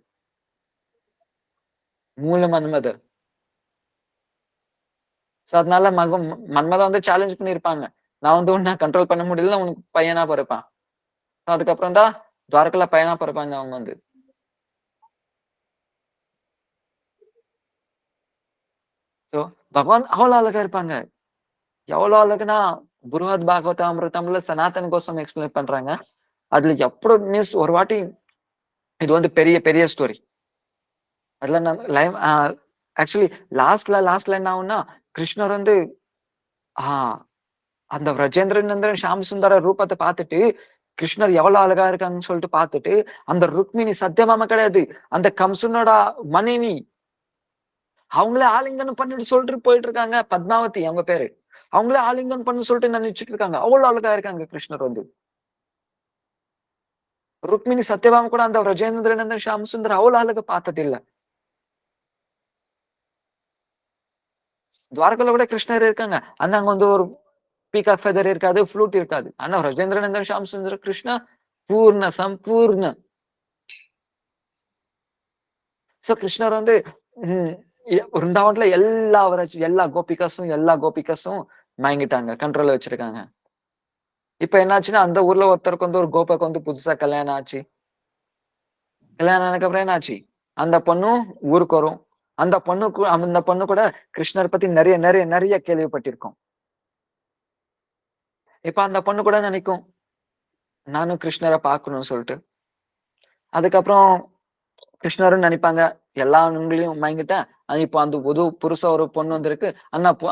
மூல மன்மத. சோ அதனால மன்மதன் வந்து சேலஞ்ச் பண்ணிருப்பாங்க, நான் வந்து உன்னை கண்ட்ரோல் பண்ண முடியல, உனக்கு பையனா பிறப்பான். அதுக்கப்புறம் தான் துவாரகல பையனா பிறப்பாங்க அவங்க வந்து. சோ பகவான் அவ்வளவு அழகா இருப்பாங்க. எவ்வளவு அழகுனா புருஹத் பாகவதாமிருதம்ல சனாதன் கோசம் எக்ஸ்பிளைன் பண்றாங்க. அதுல எப்படி மீன்ஸ் ஒரு வாட்டி இது வந்து பெரிய பெரிய ஸ்டோரி. அதுல நான் லைவ் ஆக்சுவலி லாஸ்ட்ல என்ன ஆகும்னா, கிருஷ்ணர் வந்து அந்த பிரஜேந்திரன் ஷாம் சுந்தர ரூபத்தை பார்த்துட்டு, கிருஷ்ணர் எவ்வளவு அழகா இருக்காங்கன்னு சொல்லிட்டு பார்த்துட்டு, அந்த ருக்மிணி சத்தியமாம கிடையாது, அந்த கம்சனோட மனைவி, அவங்களே ஆலிங்கனம் பண்ணிட்டு சொல்லிட்டு போயிட்டு இருக்காங்க. பத்மாவதி அவங்க பேரு. அவங்களே ஆலிங்கனம் பண்ணு சொல்லிட்டு நினைச்சிட்டு இருக்காங்க. அவ்வளவு அழகா இருக்காங்க கிருஷ்ணர் வந்து. ருக்மிணி சத்யபாம கூட அந்த பிரஜேந்திரன் ஷாம் சுந்தர் அவ்வளவு அழகா பார்த்தது இல்ல. துவாரகல கூட கிருஷ்ணர் இருக்காங்க. ஆனா அங்க வந்து ஒரு பீகாக் ஃபெதர் இருக்காது, ஃப்ளூட் இருக்காது. ஆனா ராஜேந்திரநந்தன் ஷாம் சுந்தர கிருஷ்ணா பூர்ண சம்பூர்ண. சோ கிருஷ்ணர் வந்து விருந்தாவன்ல எல்லா கோபிகாஸும் மயங்கிட்டாங்க, கண்ட்ரோல்ல வச்சிருக்காங்க. இப்ப என்னாச்சுன்னா அந்த ஊர்ல ஒருத்தருக்கு வந்து ஒரு கோபக்கு வந்து புதுசா கல்யாணம் ஆச்சு. கல்யாணம் ஆனதுக்கு அப்புறம் என்ன ஆச்சு, அந்த பொண்ணும் ஊருக்கு வரும். அந்த பொண்ணு கூட கிருஷ்ணர் பத்தி நிறைய நிறைய நிறைய கேள்விப்பட்டிருக்கோம். இப்ப அந்த பொண்ணு கூட நினைக்கும், நானும் கிருஷ்ணரை பார்க்கணும்னு சொல்லிட்டு. அதுக்கப்புறம் கிருஷ்ணரும் நினைப்பாங்க, எல்லா ஆண்களையும் மயங்கிட்டேன், இப்போ அந்த புதுசா ஒரு பொண்ணு வந்திருக்கு,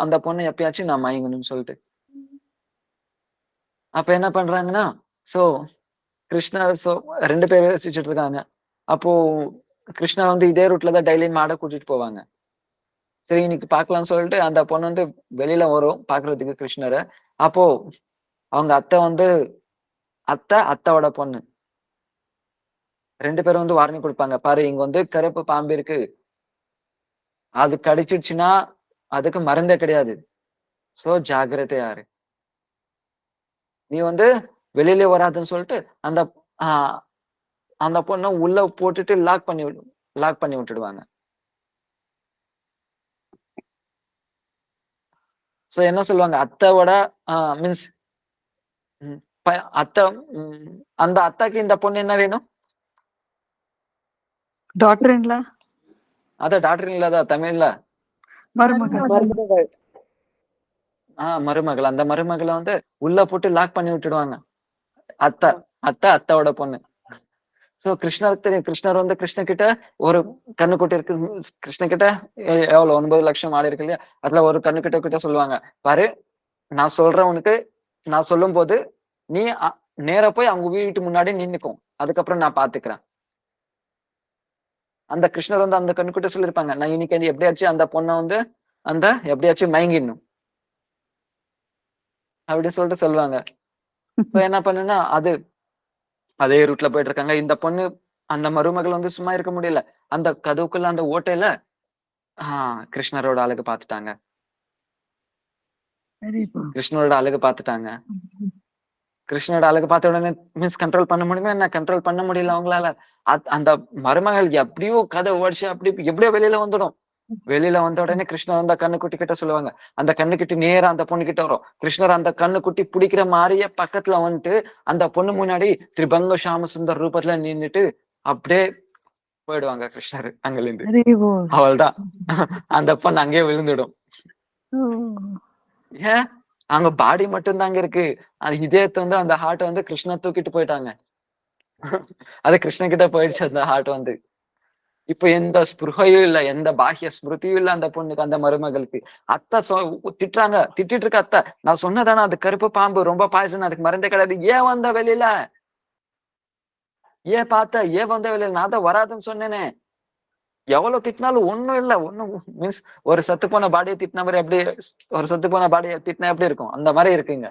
அந்த பொண்ணு எப்பயாச்சும் நான் மயங்கணும்னு சொல்லிட்டு. அப்ப என்ன பண்றாங்கன்னா, சோ கிருஷ்ணர் 2 பேர் யோசிச்சுட்டு இருக்காங்க. அப்போ கிருஷ்ணர் வந்து இதே ரூட்ல தான் டெய்லி மாட கூட்டிட்டு போவாங்க. சரி இன்னைக்கு பாக்கலாம்னு சொல்லிட்டு அந்த பொண்ணு வந்து வெளியில வரும் பாக்குறதுக்கு கிருஷ்ணரை. அப்போ அவங்க அத்தாவோட பொண்ணு 2 பேரும் வந்து வார்னிங் கொடுப்பாங்க, பாரு இங்க வந்து கருப்பு பாம்பு இருக்கு, அது கடிச்சிடுச்சுன்னா அதுக்கு மருந்தே கிடையாது. சோ ஜாகிரதையாரு, நீ வந்து வெளியில வராதுன்னு சொல்லிட்டு அந்த ஆஹ் அந்த பொண்ணை உள்ள போட்டுட்டு லாக் பண்ணி விட்டுடுவாங்க. சோ என்ன சொல்லுவாங்க, அத்தாவோட மீன்ஸ் அத்தை அந்த அத்தாக்கு இந்த பொண்ணு என்ன வேணும், டாக்டர் இன்லா, அதான் டாக்டர் இல்லாதா தமிழ்ல மருமகள். மருமகள். மருமகள். அந்த மருமகளை வந்து உள்ள போட்டு லாக் பண்ணி விட்டுடுவாங்க. அத்தை அத்தாவோட பொண்ணு. சோ கிருஷ்ணருக்கு தெரியும். கிருஷ்ணர் வந்து கிருஷ்ண கிட்ட ஒரு கண்ணுக்குட்டி இருக்கு. கிருஷ்ண கிட்ட எவ்வளவு 9 லட்சம் ஆடு இருக்கு இல்லையா? அதுல ஒரு கண்ணுக்கிட்ட சொல்லுவாங்க, பாரு நான் சொல்றேன் உனக்கு, நான் சொல்லும் போது நீ நேரா போய் அவங்க வீட்டு முன்னாடி நின்னுக்கும். அதுக்கப்புறம் நான் பாத்துக்கிறேன். அந்த கிருஷ்ணர் வந்து அந்த கண்ணுக்கிட்ட சொல்லியிருப்பாங்க, நான் இன்னைக்கு எப்படியாச்சும் அந்த பொண்ணை வந்து எப்படியாச்சும் மயங்கிடணும் அப்படின்னு சொல்லிட்டு சொல்லுவாங்க. என்ன பண்ணுன்னா அதே ரூட்ல போயிட்டு இருக்காங்க. இந்த பொண்ணு அந்த மருமகள் வந்து சும்மா இருக்க முடியல. அந்த கதவுக்குள்ள அந்த ஓட்டையில கிருஷ்ணரோட அழகு பாத்துட்டாங்க. கிருஷ்ணரோட அழகு பாத்துட்டாங்க. கிருஷ்ணரோட அழகு பார்த்த உடனே மீன்ஸ் கண்ட்ரோல் பண்ண முடியுமா என்ன? கண்ட்ரோல் பண்ண முடியல அவங்களால. அந்த மருமகள் எப்படியோ கதை ஓடிச்சு, அப்படி எப்படியோ வெளியில வந்துடும். வெளியில வந்த உடனே கிருஷ்ணர் அந்த கண்ணுக்குட்டி கிட்ட சொல்லுவாங்க. அந்த கண்ணுக்குட்டி நேரா அந்த பொண்ணு கிட்ட வரும். கிருஷ்ணர் அந்த கண்ணுக்குட்டி பிடிக்கிற மாதிரியே பக்கத்துல வந்துட்டு அந்த பொண்ணு முன்னாடி திரிபங்க சாம சுந்தர் ரூபத்துல நின்னுட்டு அப்படியே போயிடுவாங்க கிருஷ்ணர் அங்கிருந்து. அவள்தான் அந்த பொண்ணு அங்கேயே விழுந்துடும். ஏன் அங்க பாடி மட்டும் தாங்க இருக்கு. அது இதயத்தை வந்து அந்த ஹார்ட் வந்து கிருஷ்ண தூக்கிட்டு போயிட்டாங்க. அது கிருஷ்ண கிட்ட போயிடுச்சு அந்த ஹார்ட் வந்து. இப்ப எந்த ஸ்புருகையும் இல்ல, எந்த பாஹ்ய ஸ்மிருதியும் இல்ல அந்த பொண்ணுக்கு, அந்த மருமகளுக்கு. அத்தை திட்டுறாங்க, திட்டிட்டு இருக்க அத்தை, நான் சொன்னதானே அது கருப்பு பாம்பு ரொம்ப பாய்சன், அதுக்கு மருந்தே கிடையாது. ஏன் வந்த வெளியில? ஏன் ஏன் வந்த வெளியில? நான் தான் வராதுன்னு சொன்னேனே. எவ்வளவு திட்டினாலும் ஒண்ணும் இல்ல. ஒண்ணும் மீன்ஸ் ஒரு செத்து போன பாடியை திட்டின மாதிரி எப்படி, ஒரு செத்து போன பாடியை திட்டினா எப்படி இருக்கும்? அந்த மாதிரி இருக்குங்க.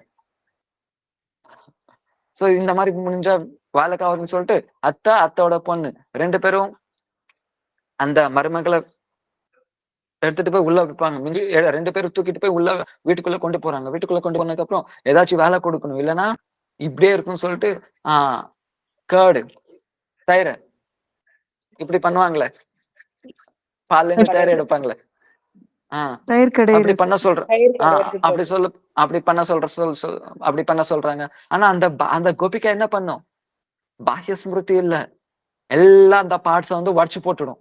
சோ இந்த மாதிரி முடிஞ்சா வேலைக்காவதுன்னு சொல்லிட்டு அத்தோட பொண்ணு 2 பேரும் அந்த மருமகளை எடுத்துட்டு போய் உள்ள வைப்பாங்க. 2 பேரும் தூக்கிட்டு போய் உள்ள வீட்டுக்குள்ள கொண்டு போறாங்க. வீட்டுக்குள்ள கொண்டு போனதுக்கு அப்புறம் ஏதாச்சும் வேலை கொடுக்கணும், இல்லைன்னா இப்படியே இருக்கும்னு சொல்லிட்டு கேர்டு தயிர் இப்படி பண்ணுவாங்களே, பால்ல இருந்து தயிர் எடுப்பாங்களே, அப்படி பண்ண சொல்றேன். அப்படி பண்ண சொல்றாங்க. ஆனா அந்த கோபிகா என்ன பண்ணும்? பாஹ்ய ஸ்மிருதி இல்ல, எல்லாம் அந்த பார்ட்ஸ வந்து உடைச்சு போட்டுடும்.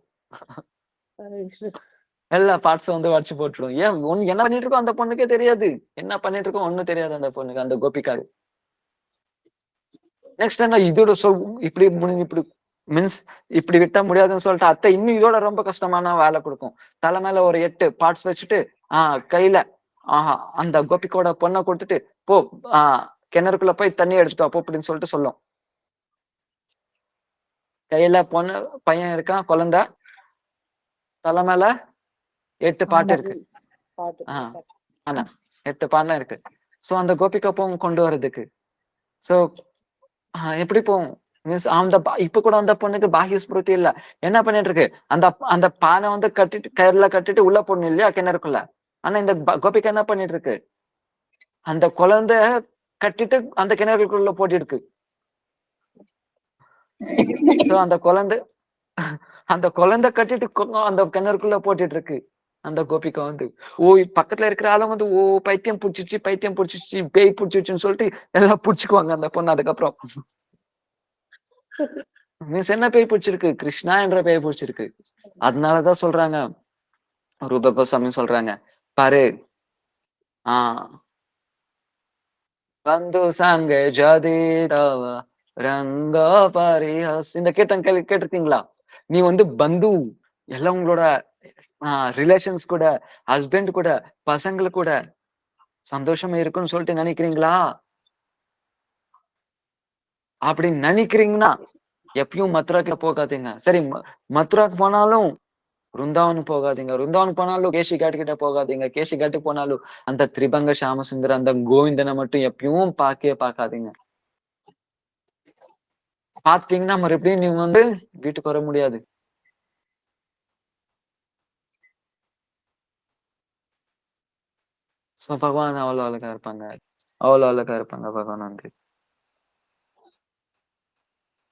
எல்லா பார்ட்ஸும் வந்து உடைச்சு போட்டுடும். ஏன் என்ன பண்ணிட்டு இருக்கோம் அந்த பொண்ணுக்கே தெரியாது. என்ன பண்ணிட்டு இருக்கோம் ஒண்ணும் தெரியாது அந்த பொண்ணுக்கு, அந்த கோபிகாரு. நெக்ஸ்ட் என்ன இதோட இப்படி மீன்ஸ் இப்படி விட்டா முடியாதுன்னு சொல்லிட்டு அத்தை இன்னும் இதோட ரொம்ப கஷ்டமான வேலை கொடுக்கும். தலை மேல ஒரு 8 பார்ட்ஸ் வச்சுட்டு கையில அந்த கோபிக்கோட பொண்ணை கொடுத்துட்டு போ கிணறுக்குள்ள போய் தண்ணி எடுத்துட்டு அப்போ அப்படின்னு சொல்லிட்டு சொல்லும். கையில பொண்ணு பையன் இருக்கான், குழந்தை, தலை மேல 8 பாட்டு இருக்கு. 8 பாட்டுலாம் இருக்கு. சோ அந்த கோபிகா போவும் கொண்டு வர்றதுக்கு. சோ எப்படி போகும்? மீன்ஸ் இப்ப கூட அந்த பொண்ணுக்கு பாஹ்ய ஸ்மிருதி இல்ல. என்ன பண்ணிட்டு இருக்கு? அந்த பானை வந்து கட்டிட்டு கயிறுல கட்டிட்டு உள்ள போடணும் இல்லையா கிணறுக்குள்ள. ஆனா இந்த கோபிகா என்ன பண்ணிட்டு இருக்கு? அந்த குழந்தை கட்டிட்டு அந்த கிணறுக்குள்ள போட்டு இருக்கு. அந்த குழந்தை கட்டிட்டு அந்த கிணறுக்குள்ள போட்டுட்டு இருக்கு அந்த கோபிகா வந்து. பக்கத்துல இருக்கிற ஆளும் வந்து பைத்தியம் பிடிச்சிச்சு பேய் பிடிச்சிச்சுன்னு சொல்லிட்டு எல்லாம் பிடிச்சுக்குவாங்க அந்த பொண்ணு. அதுக்கப்புறம் மீன்ஸ் என்ன பேய் பிடிச்சிருக்கு? கிருஷ்ணா என்ற பேய் பிடிச்சிருக்கு. அதனாலதான் சொல்றாங்க, ரூப கோஸ்வாமி சொல்றாங்க, பாரு பந்து சாங்க ஜாதி ரங்க பரிஹஸ், இந்த கேட்டிருக்கீங்களா? நீ வந்து பந்து எல்லாம் உங்களோட ரிலேஷன்ஸ் கூட, ஹஸ்பண்ட் கூட, பசங்களை கூட சந்தோஷமா இருக்குன்னு சொல்லிட்டு நினைக்கிறீங்களா? அப்படி நினைக்கிறீங்கன்னா எப்பயும் மதுராக்கு போகாதீங்க. சரி, மதுராக்கு போனாலும் ருந்தாவன் போகாதீங்க. ருந்தாவன் போனாலும் கேசி காட்டு கிட்ட போகாதீங்க. கேசி காட்டு போனாலும் அந்த திரிபங்க சாமசுந்தர் அந்த கோவிந்தனை மட்டும் எப்பயும் பார்க்காதீங்க. பாத்தீங்கன்னா மறுபடியும் நீங்க வந்து வீட்டுக்கு வர முடியாது. பகவான் அவ்வளவு அழகா இருப்பாங்க. பகவான் வந்து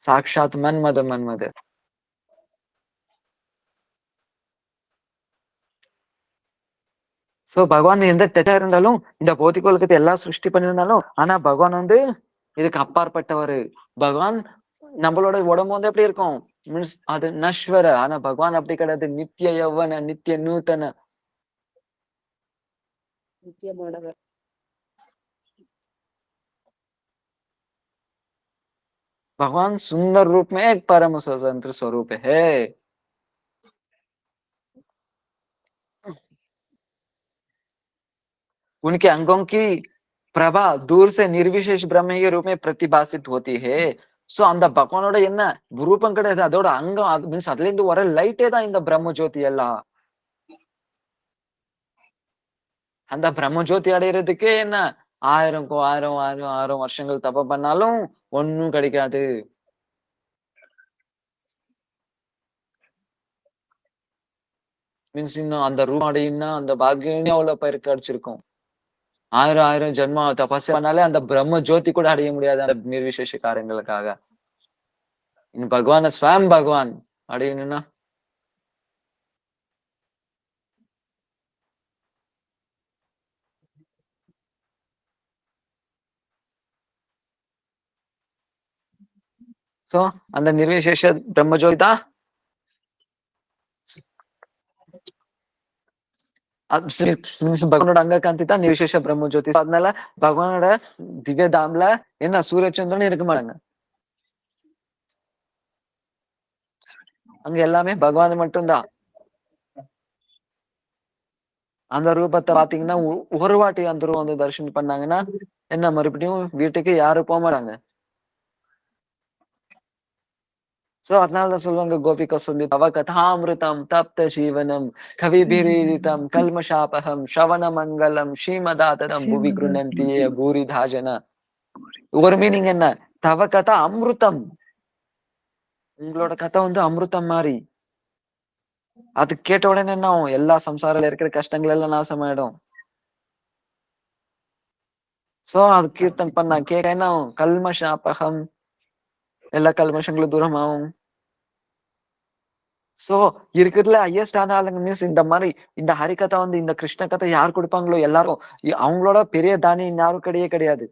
சாக்ஷாத் மன்மத. சோ பகவான் எந்த தெட்டா இருந்தாலும், இந்த பௌதிக உலகத்தை எல்லாம் சிருஷ்டி பண்ணிருந்தாலும், ஆனா பகவான் வந்து இதுக்கு அப்பாற்பட்டவரு. பகவான் நம்மளோட உடம்பு வந்து எப்படி இருக்கும்? மீன்ஸ் அது நஸ்வர. ஆனா பகவான் அப்படி கிடையாது. நித்திய யௌவன, நித்திய நூத்தன, நித்தியமானவர். भगवान सुंदर रूप में एक परम स्वतंत्र स्वरूप है। उनके अंगों की प्रभा दूर से निर्विशेष ब्रह्म के रूप में प्रतिभासित होती है। சோ அந்த பகவானோட என்ன ரூபம் கிடையாது, அதோட அங்கம், அது மீன்ஸ் அதுல இருந்து வர லைட்டே தான் இந்த பிரம்ம ஜோதி எல்லாம். அந்த பிரம்ம ஜோதி அடையறதுக்கே என்ன 1000 வருஷங்கள் தபம் பண்ணாலும் ஒண்ணும் கிடைக்காது. மீன்ஸ் இன்னும் அந்த ரூபம் அடையினா அந்த பாக்கியம் அவ்வளவு பேருக்கு கிடைச்சிருக்கும். 1000 ஜென்மா தபஸ் பண்ணாலே அந்த பிரம்ம ஜோதி கூட அடைய முடியாது அந்த நிர்விசேஷ காரியங்களுக்காக. இன்னும் பகவான ஸ்வயம் பகவான் அடையணும்னா சோ அந்த நிர்விசேஷ பிரம்ம ஜோதி தான் பகவானோட அங்க காந்தி தான் நிர்விசேஷ பிரம்ம ஜோதி. அதனால பகவானோட திவ்ய தாம்ல என்ன சூரியச்சந்திரன் இருக்க மாட்டாங்க. அங்க எல்லாமே பகவான் மட்டும்தான். அந்த ரூபத்தை பாத்தீங்கன்னா ஒரு வாட்டி அந்த ரூபம் வந்து தரிசனம் பண்ணாங்கன்னா என்ன மறுபடியும் வீட்டுக்கு யாரும் போக மாட்டாங்க. சோ அதனாலதான் சொல்லுவாங்க கோபிகா சொல்லி தவ கதாமிருதம் தப்த ஜீவனம் கவிபிரீதிதம் கல்மஷாபகம் ஸ்ரவண மங்கலம் ஸ்ரீமதாதனம் புவி கிருணந்தியே பூரிதாஜன. ஒரு மீனிங் என்ன, தவ கதா அமிர்தம், உங்களோட கதை வந்து அமிர்தம் மாதிரி. அது கேட்ட உடனே என்ன ஆகும், எல்லா சம்சாரில இருக்கிற கஷ்டங்கள் எல்லாம் நாசமாயிடும். சோ அது கீர்த்தன் பண்ணா கேட்க என்ன ஆகும், கல்மஷாபகம், எல்லா கல்மஷங்களும் தூரம் ஆகும். சோ இருக்கிறதுல ஹையஸ்டான ஆளுங்க மீன்ஸ் இந்த மாதிரி இந்த ஹரிகதை வந்து இந்த கிருஷ்ண கதை யார் கொடுப்பாங்களோ எல்லாரும் அவங்களோட பெரிய தானியம் யாரும் கிடையாது.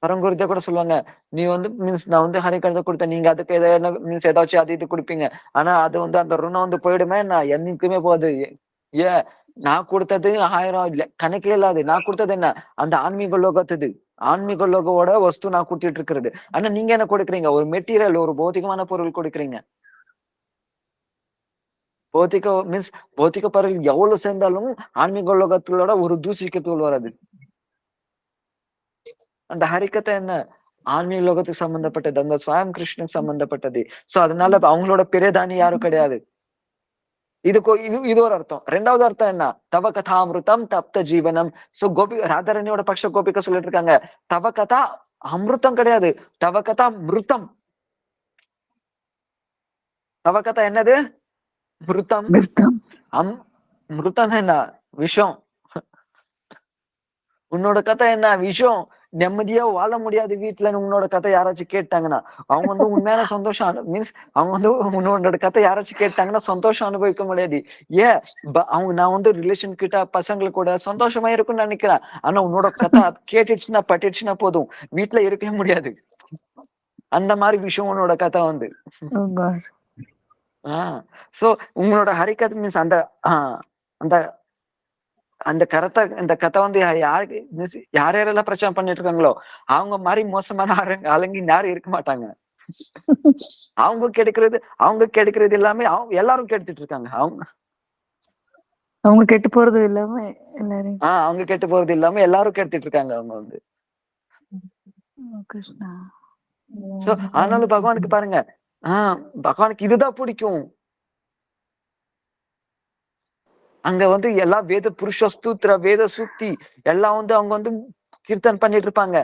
பரங்குருதே கூட சொல்லுவாங்க, நீ வந்து மீன்ஸ் நான் வந்து ஹரிகதை கொடுத்தேன், நீங்க அதுக்கு எதாவது மீன்ஸ் ஏதாச்சும் அது இது கொடுப்பீங்க, ஆனா அது வந்து அந்த ருணம் வந்து போயிடுமே, நான் என்னைக்குமே போகுது. ஏன் நான் கொடுத்தது 1000 இல்ல கணக்கே இல்லாது. நான் கொடுத்தது என்ன, அந்த ஆன்மீக லோகத்துது ஆன்மீக லோகோட வஸ்து நான் கூட்டிட்டு இருக்கிறது. ஆனா நீங்க என்ன கொடுக்குறீங்க, ஒரு மெட்டீரியல், ஒரு பௌத்திகமான பொருள் கொடுக்குறீங்க. பௌத்திக மீன்ஸ் பௌத்திக பொருள் எவ்வளவு சேர்ந்தாலும் ஆன்மீக உலகத்தோட ஒரு தூசிக்கு தூள் வராது. அந்த ஹரிக்கத்தை என்ன ஆன்மீக லோகத்துக்கு சம்பந்தப்பட்டது, அந்த ஸ்வயம் கிருஷ்ணனுக்கு சம்பந்தப்பட்டது. சோ அதனால அவங்களோட பிரதானி யாரும் கிடையாது. இது ஒரு அர்த்தம். ரெண்டாவது அர்த்தம் என்ன, தவ கதாமிருதம் தப்த ஜீவனம். சோ கோபி ராதாரணியோட பக்ஷ கோபிக்க சொல்லிட்டு இருக்காங்க, தவ கதா அமிர்தம் கிடையாது, தவ கதா மிருத்தம். தவ கதா என்னது, மிருத்தம். மிருத்தம் என்ன, விஷம். உன்னோட கதை என்ன, விஷம். நிம்மதியா வாழ முடியாது வீட்டுல உன்னோட கதை யாராச்சும் கேட்டாங்கன்னா, அவங்க வந்து உண்மையான சந்தோஷம் மீன்ஸ் அவங்க வந்து உன்னோட கதை யாராச்சும் கேட்டாங்கன்னா சந்தோஷம் அனுபவிக்க முடியாது. ஏன் அவங்க நான் வந்து ரிலேஷன் கிட்ட பசங்களுக்கு கூட சந்தோஷமா இருக்கும்னு நினைக்கிறேன். ஆனா உன்னோட கதை கேட்டுச்சுன்னா பட்டுச்சுன்னா போதும், வீட்டுல இருக்கவே முடியாது. அந்த மாதிரி விஷயம் உன்னோட கதை வந்து. சோ உங்களோட ஹரிகதை மீன்ஸ் அந்த அந்த அந்த கரத்தை இந்த கதை வந்து யாருக்கு யாரெல்லாம் பிரச்சனை பண்ணிட்டு இருக்காங்களோ அவங்க மாதிரி மோசமான ஆளுங்க யாரும் இருக்க மாட்டாங்க. அவங்க கெடுக்கிறது எல்லாமே எல்லாரும் கெடுத்துட்டு இருக்காங்க. அவங்க கெட்டு போறது இல்லாம எல்லாரும் அவங்க கெட்டு போறது இல்லாம எல்லாரும் கெடுத்துட்டு இருக்காங்க அவங்க வந்து. கிருஷ்ணா. சோ ஆனாலும் பகவானுக்கு பாருங்க, பகவானுக்கு இதுதான் பிடிக்கும். அங்க வந்து எல்லா வேத புருஷ ஸ்தூத்திர வேத சுத்தி எல்லாம் வந்து அவங்க வந்து கீர்த்தன் பண்ணிட்டு இருப்பாங்க.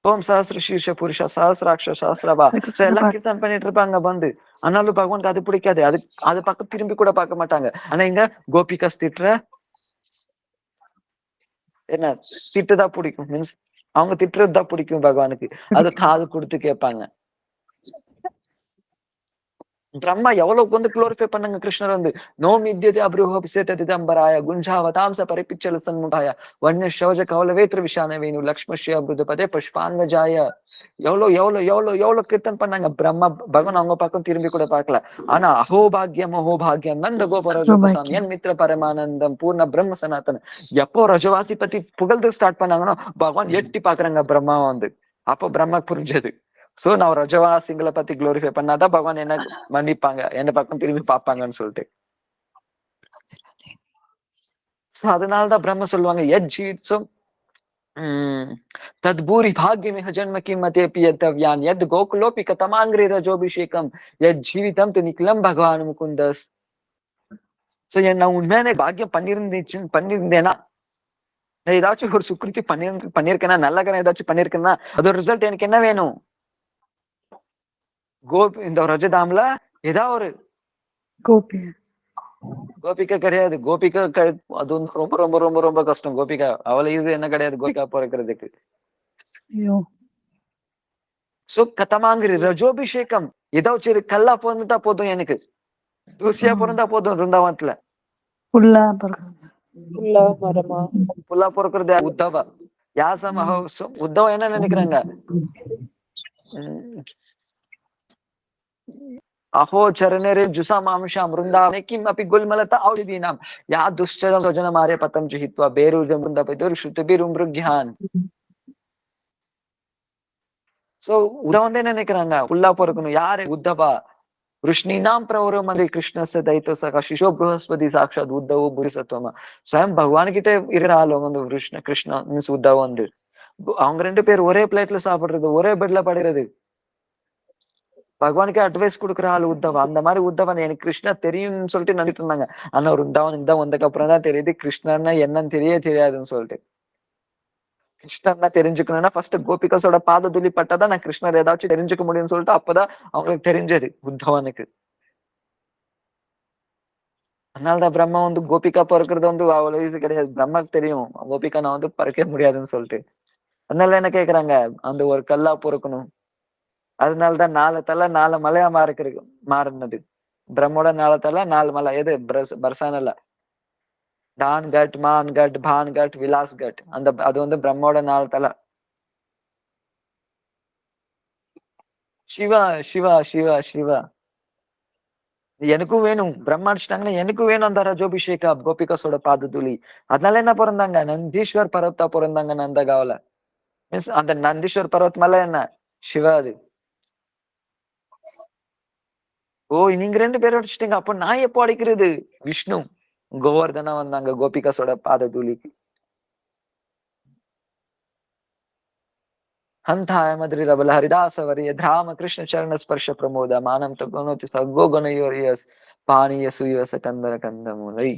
ஓம் சஹஸ்ர சீர்ஷ புருஷ சஹஸ்ராட்ச சஹஸ்ரபா எல்லாம் கீர்த்தன் பண்ணிட்டு இருப்பாங்க வந்து. ஆனாலும் பகவானுக்கு அது பிடிக்காது. அது பக்கம் திரும்பி கூட பார்க்க மாட்டாங்க. ஆனா இங்க கோபிகாஸ் திட்டுற என்ன திட்டுதான் பிடிக்கும். மீன்ஸ் அவங்க திட்டுறதுதான் பிடிக்கும் பகவானுக்கு. அது காது கொடுத்து கேட்பாங்க. பிரம்மா எவ்வளவு வந்து குளோரிஃபை பண்ணாங்க கிருஷ்ணர் வந்து. நோ மித்யதே அப்ரூஹபிசேததிதம்பராய குஞ்சாவதாம்ச பரிபிச்சல சண்முகாய வன்ய சௌஜ கௌலவேத்ர விஷான வேணு லக்ஷ்மஸ்ய அப்ருதபதே புஷ்பாங்கஜாய. எவ்வளவு கீர்த்தன் பண்ணாங்க பிரம்மா. பகவான் அவங்க பக்கம் திரும்பி கூட பார்க்கல. ஆனா அஹோபாகியம் நந்த கோபரஜோபசாமி என் மித்ர பரமானந்தம் பூர்ண பிரம்ம சனாத்தன் எப்போ ரஜவாசி பத்தி புகழ்ந்து ஸ்டார்ட் பண்ணாங்கன்னா பகவான் எட்டி பாக்குறாங்க பிரம்மா வந்து. அப்போ பிரம்மாக்கு புரிஞ்சது. சோ நான் ரஜவாசிங்களை பத்தி குளோரிஃபை பண்ணாதான் பகவான் என்ன மன்னிப்பாங்க, என்ன பக்கம் திரும்பி பார்ப்பாங்கன்னு சொல்லிட்டு. சோ அதனாலதான் பிரம்ம சொல்லுவாங்க யஜ்ஜீட்சும் தத்பூரி பாக்யமிஹ ஜன்ம கிம்மதேபி யத்தவ்யான் யத் கோகுலோபி கதமாங்கிரி ரஜோபிஷேகம் யத் ஜீவிதம் து நிக்கிலம் பகவான் முகுந்தஸ். சோ நான் உண்மையான பாக்கியம் பண்ணிருந்தேன்னா, நான் ஏதாச்சும் ஒரு சுக்ருதி பண்ணிருக்கேன்னா, நல்ல காரியம் ஏதாச்சும் பண்ணிருக்கேன்னா, அதோட ரிசல்ட் எனக்கு என்ன வேணும்? இந்த ரஜதாம்ல ஏதாவது ஒரு கோபி கோபிகா கிடையாது. கோபிகா அது வந்து ரொம்ப ரொம்ப ரொம்ப ரொம்ப கஷ்டம். கோபிகா அவளை இது என்ன கிடையாது கோபிகா பிறக்கிறதுக்கு. ஐயோ சோ கதமாங்கிரி ரஜோபிஷேகம் ஏதாச்சும் கல்லா பிறந்துட்டா போதும், எனக்கு தூசியா பிறந்தா போதும். விருந்தாவனத்துல புல்லா பிறக்கிறது. புல்லா பிறக்கிறது உத்தவ யாசம் உத்தவ என்ன நினைக்கிறாங்க? அஹோ சரணரே ஜுசா மாம்ஷாம் वृंदावने किम अपि गुलमलता औषधीनाम या दुश्चरम स्वजनम आर्य पतम जिहित्वा बेरुजम वृंदापतिर श्रुतिबिरुमृग्यान. சோ உத்தவ வந்து என்ன நினைக்கிறாங்க? புல்லா பிறக்கணும். யாரு? உத்தவா. वृष्णीनाम प्रवरो मंदिर कृष्ण से दैत्य सका शिशो बृहस्पति साक्षात उद्धव புரிசத்துவமா. ஸ்வயம் பகவான் கிட்ட இருக்கிற ஆள் வந்து கிருஷ்ணா மீன்ஸ் உத்தவ வந்து அவங்க 2 பேர் ஒரே பிளேட்ல சாப்பிடுறது, ஒரே பெட்ல படுகிறது. பகவானுக்கு அட்வைஸ் கொடுக்குற ஆள் உத்தவா. அந்த மாதிரி உத்தவன் எனக்கு கிருஷ்ணா தெரியும்னு சொல்லிட்டு நினைட்டு இருந்தாங்க. ஆனா ஒரு இந்த வந்ததுக்கு அப்புறம் தான் தெரியுது கிருஷ்ணன்னா என்னன்னு தெரியாதுன்னு சொல்லிட்டு. கிருஷ்ணன்னா தெரிஞ்சுக்கணும்னா ஃபர்ஸ்ட் கோபிகாஸோட பாத துளி பட்டாதான் நான் கிருஷ்ணர் ஏதாச்சும் தெரிஞ்சுக்க முடியும்னு சொல்லிட்டு அப்பதான் அவங்களுக்கு தெரிஞ்சது உத்தவனுக்கு. அதனாலதான் பிரம்மா வந்து கோபிகா பிறக்கிறது வந்து அவ்வளவு ஈஸி கிடையாது. பிரம்மாக்கு தெரியும் கோபிகா நான் வந்து பறக்க முடியாதுன்னு சொல்லிட்டு. அதனால என்ன கேக்குறாங்க? அந்த ஒரு கல்லா பொறுக்கணும். அதனாலதான் 4 தலை 4 மலையா மாறினது. பிரம்மோட 4 தலை 4 மலை. எது? பர்சானல்ல டான் கட், மான் கட், பான் கட், விலாஸ் கட். அது வந்து பிரம்மோட 4 தலை. சிவா சிவா சிவா சிவா எனக்கும் வேணும். பிரம்மா அடிச்சிட்டாங்கன்னா எனக்கும் வேணும் அந்த ரஜோபிஷேகா கோபிகாஸோட பாத துளி. அதனால என்ன பிறந்தாங்க? நந்தீஸ்வர் பர்வத்தா பிறந்தாங்க நந்தகாவில. மீன்ஸ் அந்த நந்தீஸ்வர் பர்வத் மலை என்ன? சிவா அது. ஓ நீங்க 2 பேரும் அடிச்சிட்டீங்க. அப்ப நான் எப்போ அடிக்கிறது? விஷ்ணு கோவர்தனா வந்தாங்க கோபிகாஸோட பாத துளிக்கு. हंताय मधुरबल हरिदास वर्य धाम कृष्ण चरण स्पर्श प्रमोद मानम तो गुणोति सगो गणयोरियस पानीय सुयस कंदर कंदमूलै.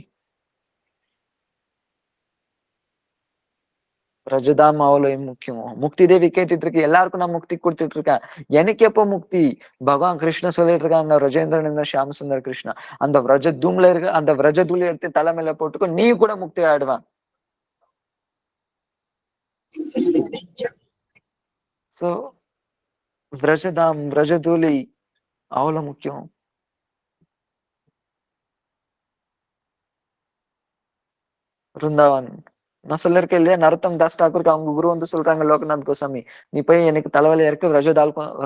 ரஜதாம் அவ்வளவு முக்கியம். முக்தி தேவி கேட்டுட்டு இருக்கு, எல்லாருக்கும் நான் முக்தி கொடுத்துட்டு இருக்கேன். எனக்கு எப்போ முக்தி? பகவான் கிருஷ்ண சொல்லிட்டு இருக்காங்க ரஜேந்திரன் இந்த ஷியாம சுந்தர் கிருஷ்ணா. அந்த விரஜ தூம்ல இருக்க அந்த விரஜ தூளி எடுத்து தலைமையில போட்டுக்கோ, நீ கூட முக்தி ஆயிடுவான். சோ விரஜதாம் விரஜதூலி அவ்வளவு முக்கியம். விருந்தாவன் நான் சொல்லிருக்கேன் இல்லையா, நரோத்தம் தாஸ் டாக்கூருக்கு அவங்க குரு வந்து சொல்றாங்க லோகநாத் கோசாமி, நீ போய் எனக்கு தலைவலி இருக்கு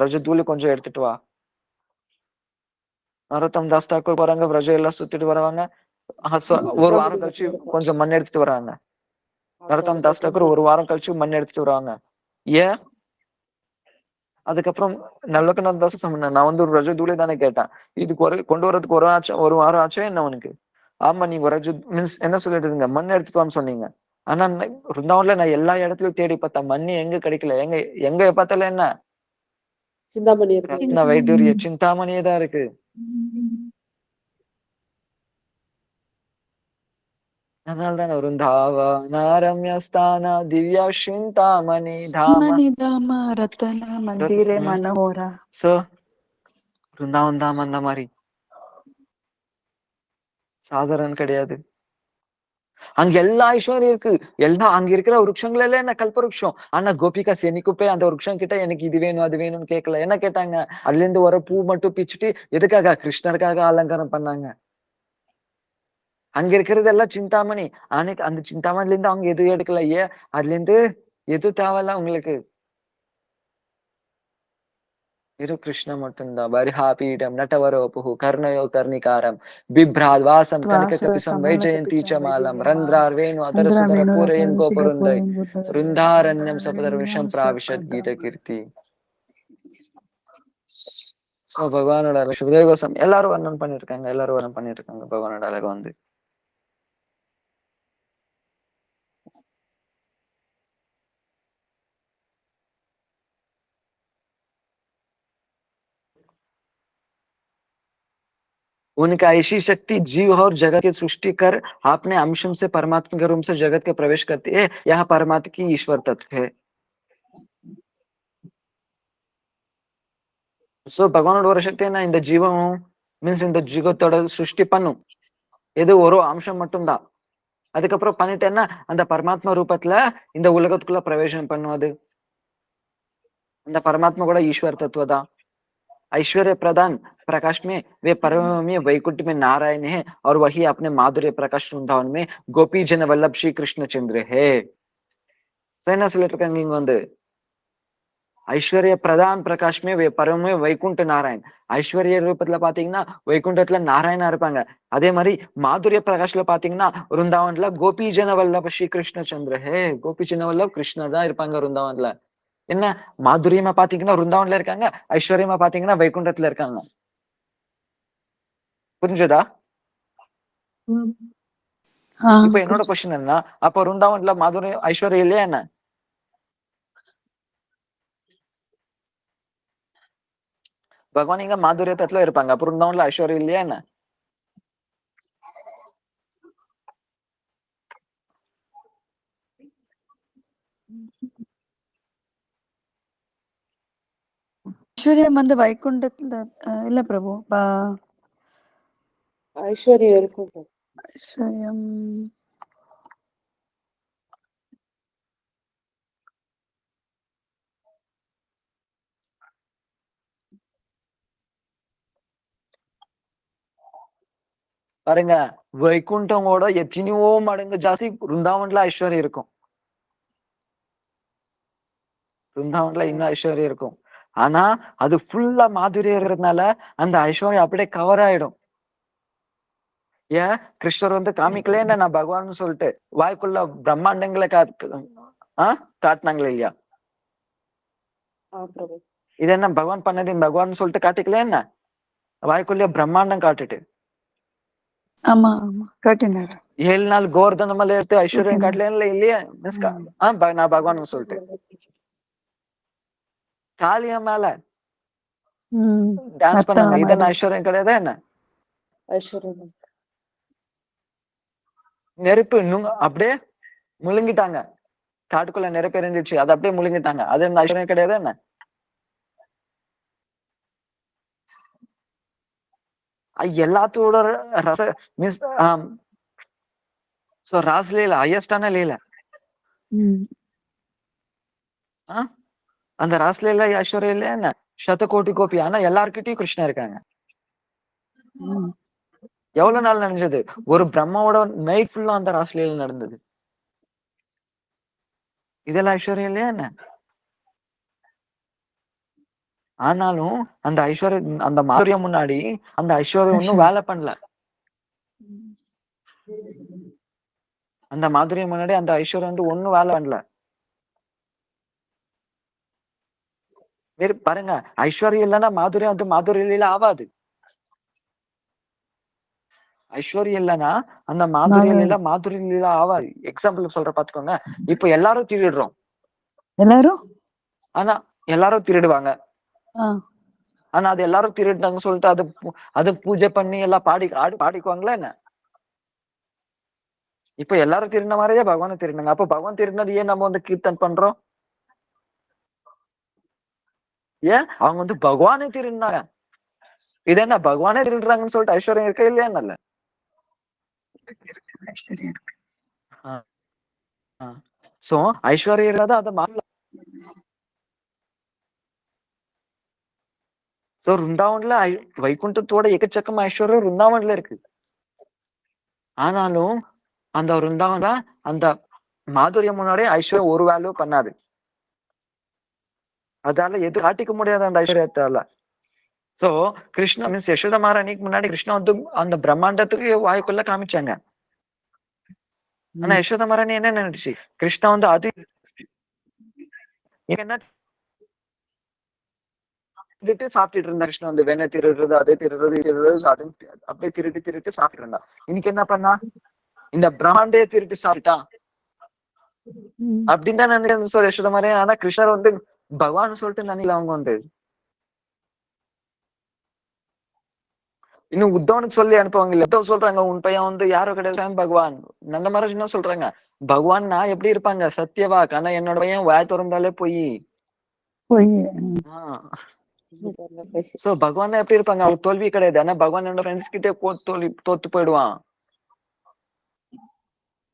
ரஜதூளி கொஞ்சம் எடுத்துட்டு வா. நரோத்தம் தாஸ் டாக்கூர் போறாங்க, விரஜ எல்லாம் சுத்திட்டு வருவாங்க. ஒரு வாரம் கழிச்சு கொஞ்சம் மண் எடுத்துட்டு வராங்க. நரோத்தம் தாஸ் டாக்கூர் ஒரு வாரம் கழிச்சு மண் எடுத்துட்டு வராங்க. ஏன்? அதுக்கப்புறம் லோகநாத் தாஸ் சொன்ன, நான் வந்து ஒரு ரஜ தூளி தானே கேட்டேன், இதுக்கு கொண்டு வரதுக்கு ஒரு வாரம் ஆச்சா என்ன உனக்கு? ஆமா நீங்க ரஜ மீன்ஸ் என்ன சொல்லிட்டு இருங்க, மண் எடுத்துட்டு வான்னு சொன்னீங்க. ஆனா பிருந்தாவன்ல நான் எல்லா இடத்துலயும் தேடி பார்த்தேன், மண்ணு எங்க கிடைக்கல. எங்க பார்த்தாலும் என்ன? சிந்தாமணி கிருஷ்ண வைடூரிய சிந்தாமணியே தான் இருக்கு. அதனால்தான் விருந்தாவனாரம்யஸ்தான திவ்யா சிந்தாமணி தாம ரத்தன மந்திரே மனோரா. சோ விருந்தாவன் தாம் அந்த மாதிரி சாதாரண கிடையாது. அங்க எல்லா ஐஸ்வர்யம் இருக்கு. அங்க இருக்கிற விருட்சங்கள் எல்லாம் என்ன கல்பவருஷம். ஆனா கோபிகாஸ் என்னைக்கு போய் அந்த விருட்சம் கிட்ட எனக்கு இது வேணும் அது வேணும்னு கேட்கல. என்ன கேட்டாங்க? அதுல இருந்து ஒரு பூ மட்டும் பிச்சுட்டு எதுக்காக? கிருஷ்ணருக்காக அலங்காரம் பண்ணாங்க. அங்க இருக்கிறது எல்லாம் சிந்தாமணி. அன்னைக்கு அந்த சிந்தாமணில இருந்து அவங்க எதுவும் எடுக்கல. ஏன்? அதுல இருந்து எது தேவையில்ல உங்களுக்கு. இரு கிருஷ்ண மட்டும்தான். வரிஹாபீடம் நட்டவரோபுஹு கர்ணயோ கர்ணிகாரம் பிப்ராத் வாசம் கனக கபிசம் வைஜெயந்தி சமாலம் ரந்திரார் வேணு அதர சுதர பூரயன் கோபருந்தை ருந்தாரண்யம் சபதர விஷம் பிராவிஷத் கீத கீர்த்தி. சோ பகவானோட சுதேவ கோசம் எல்லாரும் வர்ணம் பண்ணிருக்காங்க, எல்லாரும் வர்ணம் பண்ணிட்டு இருக்காங்க பகவானோட அழகை வந்து. उनका ऐसी शक्ति जीव और जगत की सृष्टि कर अपने अंशम से परमात्मा के रूप से जगत के प्रवेश करती है. यह परमात्मा की ईश्वर तत्व है. சோ பகவானோட ஒரு சக்தி என்ன, இந்த ஜீவம் மீன்ஸ் இந்த ஜீவத்தோட சிருஷ்டி பண்ணும். இது ஒரு அம்சம் மட்டும்தான். அதுக்கப்புறம் பண்ணிட்டேன்னா அந்த பரமாத்மா ரூபத்துல இந்த உலகத்துக்குள்ள பிரவேசம் பண்ணுவது. அந்த பரமாத்மா கூட ஈஸ்வர் தத்துவ தான். ऐश्वर्य प्रदान प्रकाश में वे परम में वैकुंठ में नारायण है और वही अपने माधुर्य प्रकाश वृंदावन में गोपी जन वल्लभ श्री कृष्णचंद्र है. என்ன சொல்லிட்டு இருக்காங்க இங்க வந்து, ஐஸ்வர்ய பிரதான் பிரகாஷ்மே பரமே வைகுண்ட நாராயண். ஐஸ்வர்ய ரூபத்துல பாத்தீங்கன்னா வைகுண்டத்துல நாராயணா இருப்பாங்க. அதே மாதிரி மாதுரிய பிரகாஷ்ல பாத்தீங்கன்னா வృందాவன்ல கோபி ஜன வல்லப ஸ்ரீ கிருஷ்ணச்சந்திர ஹே. கோபி ஜன வல்லப் கிருஷ்ணா தான் இருப்பாங்க வృందాவன்ல. என்ன மாதுரியமா பாத்தீங்கன்னா வృందాவன்ல இருக்காங்க, ஐஸ்வர்யமா பாத்தீங்கன்னா வைகுண்டத்துல இருக்காங்க. புரிஞ்சதா? இப்ப என்னோட கொஸ்டின் என்ன, அப்ப வృందాவன்ல மாதுரிய ஐஸ்வர்யம் இல்லையா என்ன? பகவான் இங்க மாதுரியத்துல இருப்பாங்க, அப்ப வృందాவன்ல ஐஸ்வர்யம் இல்லையா என்ன? ஐஸ்வர்யம் வந்து வைகுண்டத்துல இல்ல பிரபு. ஐஸ்வர்யம் இருக்கும். ஐஸ்வர்யம் பாருங்க, வைகுண்டமோட எத்தனையோ மடங்கு ஜாஸ்தி வృందాவன்ல ஐஸ்வர்யம் இருக்கும். வృందాவன்ல இன்னும் ஐஸ்வர்யம் இருக்கும். ஆனா அது ஃபுல்லா மாதுரியம் இருக்கிறதுனால அந்த ஐஸ்வர்யம் அப்படியே கவர் ஆயிடும். ஏன் கிருஷ்ணர் வந்து காமிக்கலே நான் பகவான் சொல்லிட்டு வாய்க்குள்ள பிரம்மாண்டங்களை காட்டினாங்களே இல்லையா? இது என்ன பகவான் பண்ணது, பகவான் சொல்லிட்டு காட்டிக்கல என்ன, வாய்க்குள்ளே பிரம்மாண்டம் காட்டுட்டு. ஆமா ஆமா காட்டினாரு. 7 நாள் கோவர்தனமலை எடுத்து ஐஸ்வர்யம் காட்டல இல்லையா? மீன்ஸ் நான் பகவான் சொல்லிட்டு காளியா மேல டான்ஸ் பண்ணாங்க. இது என்ன ஐஸ்வர்யம் கிடையாதா என்ன? ஐஸ்வர்யம் நெருப்பு அப்படியே முழுங்கிட்டாங்க. காட்டுக்குள்ள நெருப்பு எரிஞ்சிச்சு, அதை அப்படியே முழுங்கிட்டாங்க. அது என்ன ஐஸ்வர்யம் கிடையாது என்ன? எல்லாத்தோட ரச மீன்ஸ் ராஸ்லீல ஹையஸ்டான லீல. அந்த ராஸ்லீல ஐஸ்வர்யம் இல்லையா என்ன? சதகோட்டி கோபி. ஆனா எல்லார்கிட்டயும் கிருஷ்ணா இருக்காங்க. எவ்வளவு நாள் நடந்தது? ஒரு பிரம்மாவோட நைட் ஃபுல்லா அந்த ராஸ்லீல நடந்தது. இதெல்லாம் ஐஸ்வர்யம் இல்லையா என்ன? ஆனாலும் அந்த ஐஸ்வர்யம், அந்த மாதுரியம் முன்னாடி அந்த ஐஸ்வர்யம் ஒன்னும் வேலை பண்ணல. அந்த மாதுரியம் முன்னாடி அந்த ஐஸ்வர்யம் வந்து ஒன்னும் வேலை பண்ணல. பாருங்க, ஐஸ்வர்யம் இல்லைன்னா மாதுரியம் வந்து மாதுரியில ஆவாது. ஐஸ்வர்யம் இல்லைன்னா அந்த மாதுரியில மாதுரியில ஆவாது. எக்ஸாம்பிள் சொல்ற பாத்துக்கோங்க. இப்ப எல்லாரும் திருடுறோம். ஆனா எல்லாரும் திருடுவாங்க. ஆனா அது எல்லாரும் திருடுனாங்கன்னு சொல்லிட்டு அது பூஜை பண்ணி எல்லாம் பாடிக்குவாங்களா என்ன? இப்ப எல்லாரும் திருடின மாதிரியே பகவான் திருடினாங்க. அப்ப பகவான் திருடினது ஏன் நம்ம வந்து கீர்த்தன் பண்றோம்? ஏன் அவங்க வந்து பகவானே திருடினாங்க. இது என்ன பகவானே திருடுறாங்கன்னு சொல்லிட்டு ஐஸ்வர்யம் இருக்க இல்லையா? நல்ல சோ ஐஸ்வர்யம் இல்லாத அதை மாறல. சோ வృందాவன்ல வைகுண்டத்தோட எக்கச்சக்கம் ஐஸ்வர்யம் வృందాவன்ல இருக்கு. ஆனாலும் அந்த வృందాவன்ல அந்த மாதுரியம் முன்னாடியே ஐஸ்வர்யம் ஒரு வேல்யூ பண்ணாது. அதால எது காட்டிக்க முடியாத அந்த ஐஸ்வர்யத்தால. சோ கிருஷ்ணா மீன்ஸ் யசோதா மகாராணிக்கு முன்னாடி கிருஷ்ணா வந்து அந்த பிரம்மாண்டத்துக்கு வாய்க்குள்ள காமிச்சாங்க. ஆனா யசோதா மகாராணி என்ன நினைச்சு, கிருஷ்ணா வந்து அது என்ன திருட்டு சாப்பிட்டுட்டு இருந்தா. கிருஷ்ணா வந்து வெண்ணெய் திருடுறது, அதை திருடுறது, இது திருடுறது, அது அப்படியே திருட்டு திருட்டு சாப்பிட்டு இருந்தா. இன்னைக்கு என்ன பண்ணா, இந்த பிரம்மாண்டே திருட்டு சாப்பிட்டான் அப்படின்னு தான் நினைக்கிறேன் யசோதா மாதிரி. ஆனா கிருஷ்ணர் வந்து பகவான் சொல்லிட்டு நினைக்கல அவங்க வந்து. இன்னும் உத்தவனுக்கு சொல்லி அனுப்புவாங்க இல்ல, உத்தவ் சொல்றாங்க உன் பையன் வந்து யாரும் கிடையாது பகவான். நந்த மகாராஜ் என்ன சொல்றாங்க, பகவான்னா எப்படி இருப்பாங்க சத்தியவாக், ஆனா என்னோட பையன் வாய் திறந்தாலே போய். சோ பகவான் எப்படி இருப்பாங்க, அவங்களுக்கு தோல்வி கிடையாது. ஆனா பகவான் என்னோட ஃப்ரெண்ட்ஸ் கிட்டே தோத்து போயிடுவான்.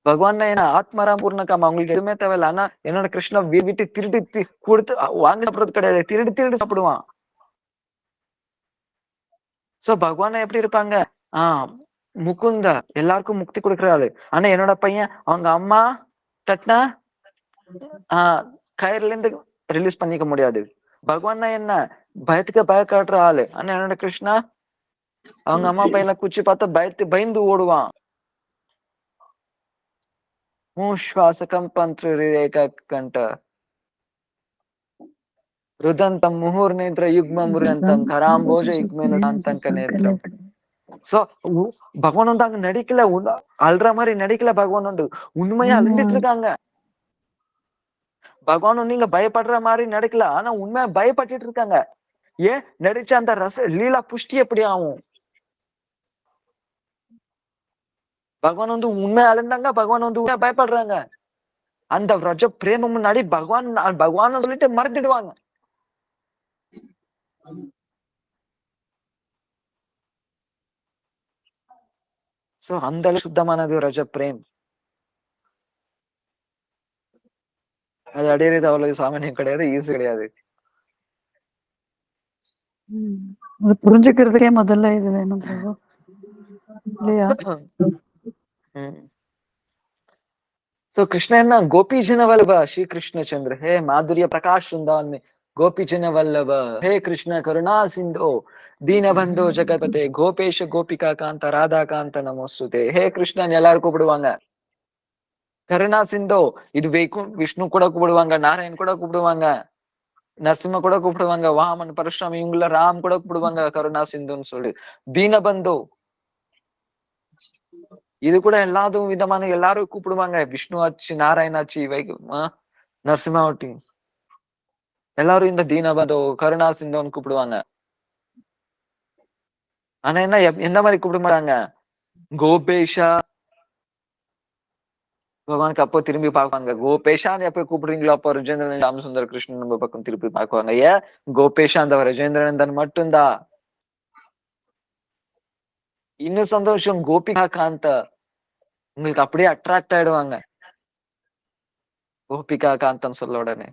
பகவான் என்ன ஆத்மராம் பூர்ணகாம, அவங்களுக்கு எதுவுமே தேவையில்ல. ஆனா என்னோட கிருஷ்ணா விட்டு திருடி கொடுத்து வாங்கி சாப்பிடுறது கிடையாது, திருடி திருடி சாப்பிடுவான். சோ பகவான் எப்படி இருப்பாங்க, முகுந்தா எல்லாருக்கும் முக்தி கொடுக்குறாரு. ஆனா என்னோட பையன் அவங்க அம்மா கட்டினா கயிறுல இருந்து ரிலீஸ் பண்ணிக்க முடியாது. பகவான் என்ன பயத்துக்கு பய காட்டுற ஆளு. ஆனா என்னோட கிருஷ்ணா அவங்க அம்மா பையன் குச்சி பார்த்தா பயந்து ஓடுவான். மூஷ்வாசகம் பந்த்ரேகண்ட ருதந்தம் முஹூர்நேத்ர யுக்மம் ருதந்தம் கராம்போஜ யுக்மேன சாந்தங்க நேத்ரம். சோ பகவான் வந்து அங்க நடிக்கல, அல்ற மாதிரி நடிக்கல. பகவான் வந்து உண்மையா அழுந்துட்டு இருக்காங்க. பகவான் வந்து இங்க பயப்படுற மாதிரி நடிக்கல, ஆனா உண்மையா பயப்பட்டுட்டு இருக்காங்க. ஏன் நடிச்ச அந்த லீலா புஷ்டி எப்படி ஆகும். பகவான் வந்து உண்மையா அழுந்தாங்க, பகவான் வந்து உண்மையா பயப்படுறாங்க. அந்த ரஜ பிரேம முன்னாடி பகவான் சொல்லிட்டு மறந்துடுவாங்க. சோ அந்த சுத்தமானது ரஜ பிரேம். அது அடையிறது அவ்வளவு சாமானியம் கிடையாது, ஈஸி கிடையாது. புரிஞ்சுக்கிறதுக்கே முதல்ல இது வேணும் பிரபு இல்லையா? सो कृष्ण है ना गोपी जन वल्लभ श्री कृष्ण चंद्र हे माधुर्य प्रकाश वृंदावन में गोपी जन वल्लभ हे कृष्ण करुणा सिंधु दीन बंधु जगपते गोपेश गोपिका कांत राधा कांत नमोस्तुते. हे கிருஷ்ணன் எல்லாரும் கூப்பிடுவாங்க. கருணா சிந்தோ இது விஷ்ணு கூட கூப்பிடுவாங்க, நாராயண் கூட கூப்பிடுவாங்க, நரசிம்ம கூட கூப்பிடுவாங்க, வாமன் பரசுராம இவங்கள ராம் கூட கூப்பிடுவாங்க கருணா சிந்துன்னு சொல்லி. தீனபந்து இது கூட எல்லாரும் விதமான எல்லாரும் கூப்பிடுவாங்க. விஷ்ணு ஆச்சு, நாராயண ஆச்சு, நரசிம்மாவட்டி எல்லாரும் இந்த தீனபந்தோ கருணா சிந்தோன்னு கூப்பிடுவாங்க. ஆனா என்ன எந்த மாதிரி கூப்பிட மாட்டாங்க, கோபேஷா. பகவானுக்கு அப்போ திரும்பி பார்ப்பாங்க. கோபேஷான்னு எப்ப கூப்பிடுறீங்களோ அப்போ ராஜேந்திரன் ராமசுந்தர கிருஷ்ணன் நம்ம பக்கம் திருப்பி பார்க்குவாங்க. ஏன் கோபேஷா அந்த ராஜேந்திரனந்தன் மட்டும்தான். இன்னும் சந்தோஷம் கோபிகா காந்த உங்களுக்கு அப்படியே அட்ராக்ட் ஆயிடுவாங்க கோபிகா காந்தம் சொல்ல உடனே.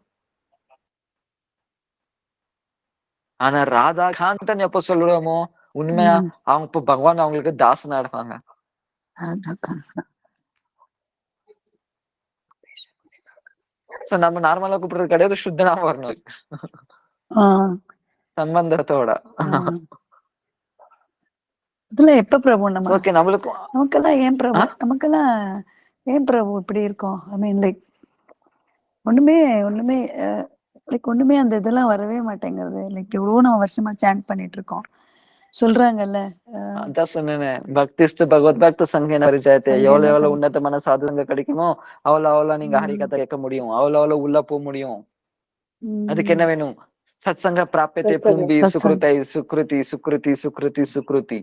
ஆனா ராதா காந்தன் எப்ப சொல்லுவோமோ உண்மையா அவங்க இப்ப பகவான் அவங்களுக்கு தாசன் ஆடுவாங்க. சோ நம்ம நார்மலா கூப்பிடுறது கிடையாது, சுத்தனா வரணும் சம்பந்தத்தோட. இதுல எப்ப பிரபு நம்ம ஓகே நம்மளுக்கும் நமக்கெல்லாம் ஏன் பிரபு நமக்கெல்லாம் ஏன் பிரபு இப்படி இருக்கும்? ஐ மீன் லைக் ஒண்ணுமே லைக் ஒண்ணுமே அந்த இதெல்லாம் வரவே மாட்டேங்கிறது. லைக் எவ்வளவோ நம்ம வருஷமா சாண்ட் பண்ணிட்டு இருக்கோம் சொல்றாங்கல்ல. அதான் சொன்னேனே பக்திஸ்து பகவத் பக்த சங்கேன பரிச்சயத்தை. எவ்வளவு எவ்வளவு உன்னதமான சாதனங்க கிடைக்குமோ அவ்வளவு நீங்க ஹரிகதை கேட்க முடியும், அவ்வளவு உள்ள போக முடியும். அதுக்கு என்ன வேணும், சத் சங்க பிராப்யத்தை பும்பி சுக்ருதை சுக்ருதி சுக்ருதி சுக்ருதி சுக்ருதி.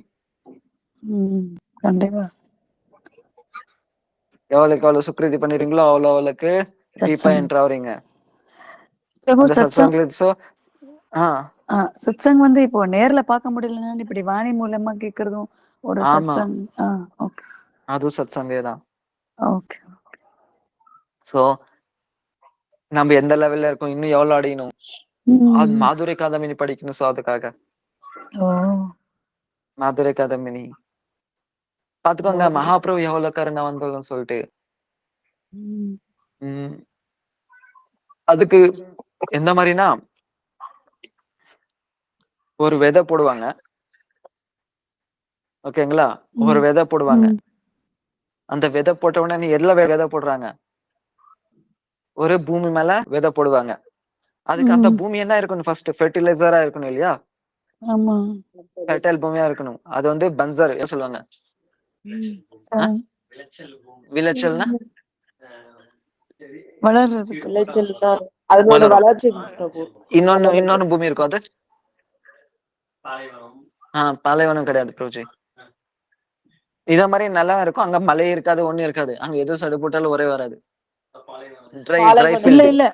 கண்டிப்பா எவ்வளவுக்கு எவ்வளவு சுக்ருதி பண்ணிருக்கீங்களோ அவ்வளவுக்கு டீப்பா என்டர் ஆவறீங்க. சத்சங் வந்து இப்போ நேர்ல பார்க்க முடியலன்னா இப்படி வாணி மூலமா கேக்குறதும் ஒரு சத்சங். அதுவும் சத்சங்கே தான். ஓகே. சோ நம்ம எந்த லெவல்ல இருக்கோம், இன்னும் எவ்வளவு அடையணும், மாதுரை காதமினி படிக்கணும். சோ அதுக்காக மாதுரை காதமினி பாத்துக்கோங்க. மகாபிரபு எவ்வளவு கருணை வந்ததுன்னு சொல்லிட்டு. அதுக்கு எந்த மாதிரினா ஒரு விதை போடுவாங்க. ஓகேங்களா? ஒரு ம். விதை போடுவாங்க. ம். அந்த விதை போட்ட உடனே எதுல விதை போடுறாங்க? ஒரு பூமி மேல விதை போடுவாங்க. அதுக்கு அந்த ம். பூமி என்ன இருக்கணும் ஃபர்ஸ்ட்? ஃபெர்டிலைசரா இருக்கணும் இல்லையா? ஆமா. ஃபெர்டைல் பூமியா இருக்கணும். அது வந்து பன்சர் சொல்லுவாங்க. ம். ஆ? ஆ. விளைச்சல்னா? வளர்றதுக்கு. விளைச்சல்னா அதனோட வளரும். வளர்ச்சி பிரபு. வளருது. இன்னொன்னு பூமி இருக்கும் அது? பாலைவனம் கிடையாது பிரபுஜி. இத மாதிரி நிலம் இருக்கும். அங்க மழை இருக்காது, ஒண்ணும் இருக்காது. அங்க எது சடு போட்டாலும் ஒரே வராது. ட்ரை பாலைவனம். இல்ல ஃபீல்டு. இல்ல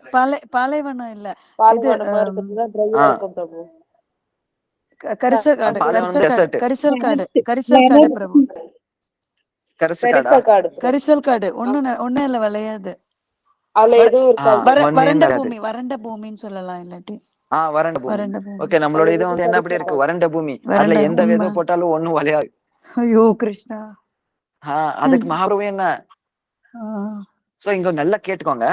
பாலைவனம் இல்ல. இது பாலைவனமா இருக்கிறதுதான் ட்ரையா இருக்கும் பிரபு. கரிசக்காடு பாலைவனம் டெசர்ட். கரிசல் காடு பிரபு. கரிசு காடா? பெருசா காடு பிரபு. கரிசல் காடு ஒண்ணும் இல்ல விளையாது. அதுல எதுவும் இருக்காது. ஒண்ணே இருக்காது. வறண்ட பூமின்னு சொல்லலாம் இல்லாட்டி. வறண்ட பூமி. வறண்ட பூமி. ஓகே, நம்மளோட இது வந்து என்ன அப்படி இருக்கு? வறண்ட பூமி. அதுல எந்த உண்மை. விதை போட்டாலும் ஒண்ணும் விளையாது. ஐயோ கிருஷ்ணா. அதுக்கு மகாபிரபு என்ன? ஆ. சோ இங்க நல்லா கேட்டுக்கோங்க.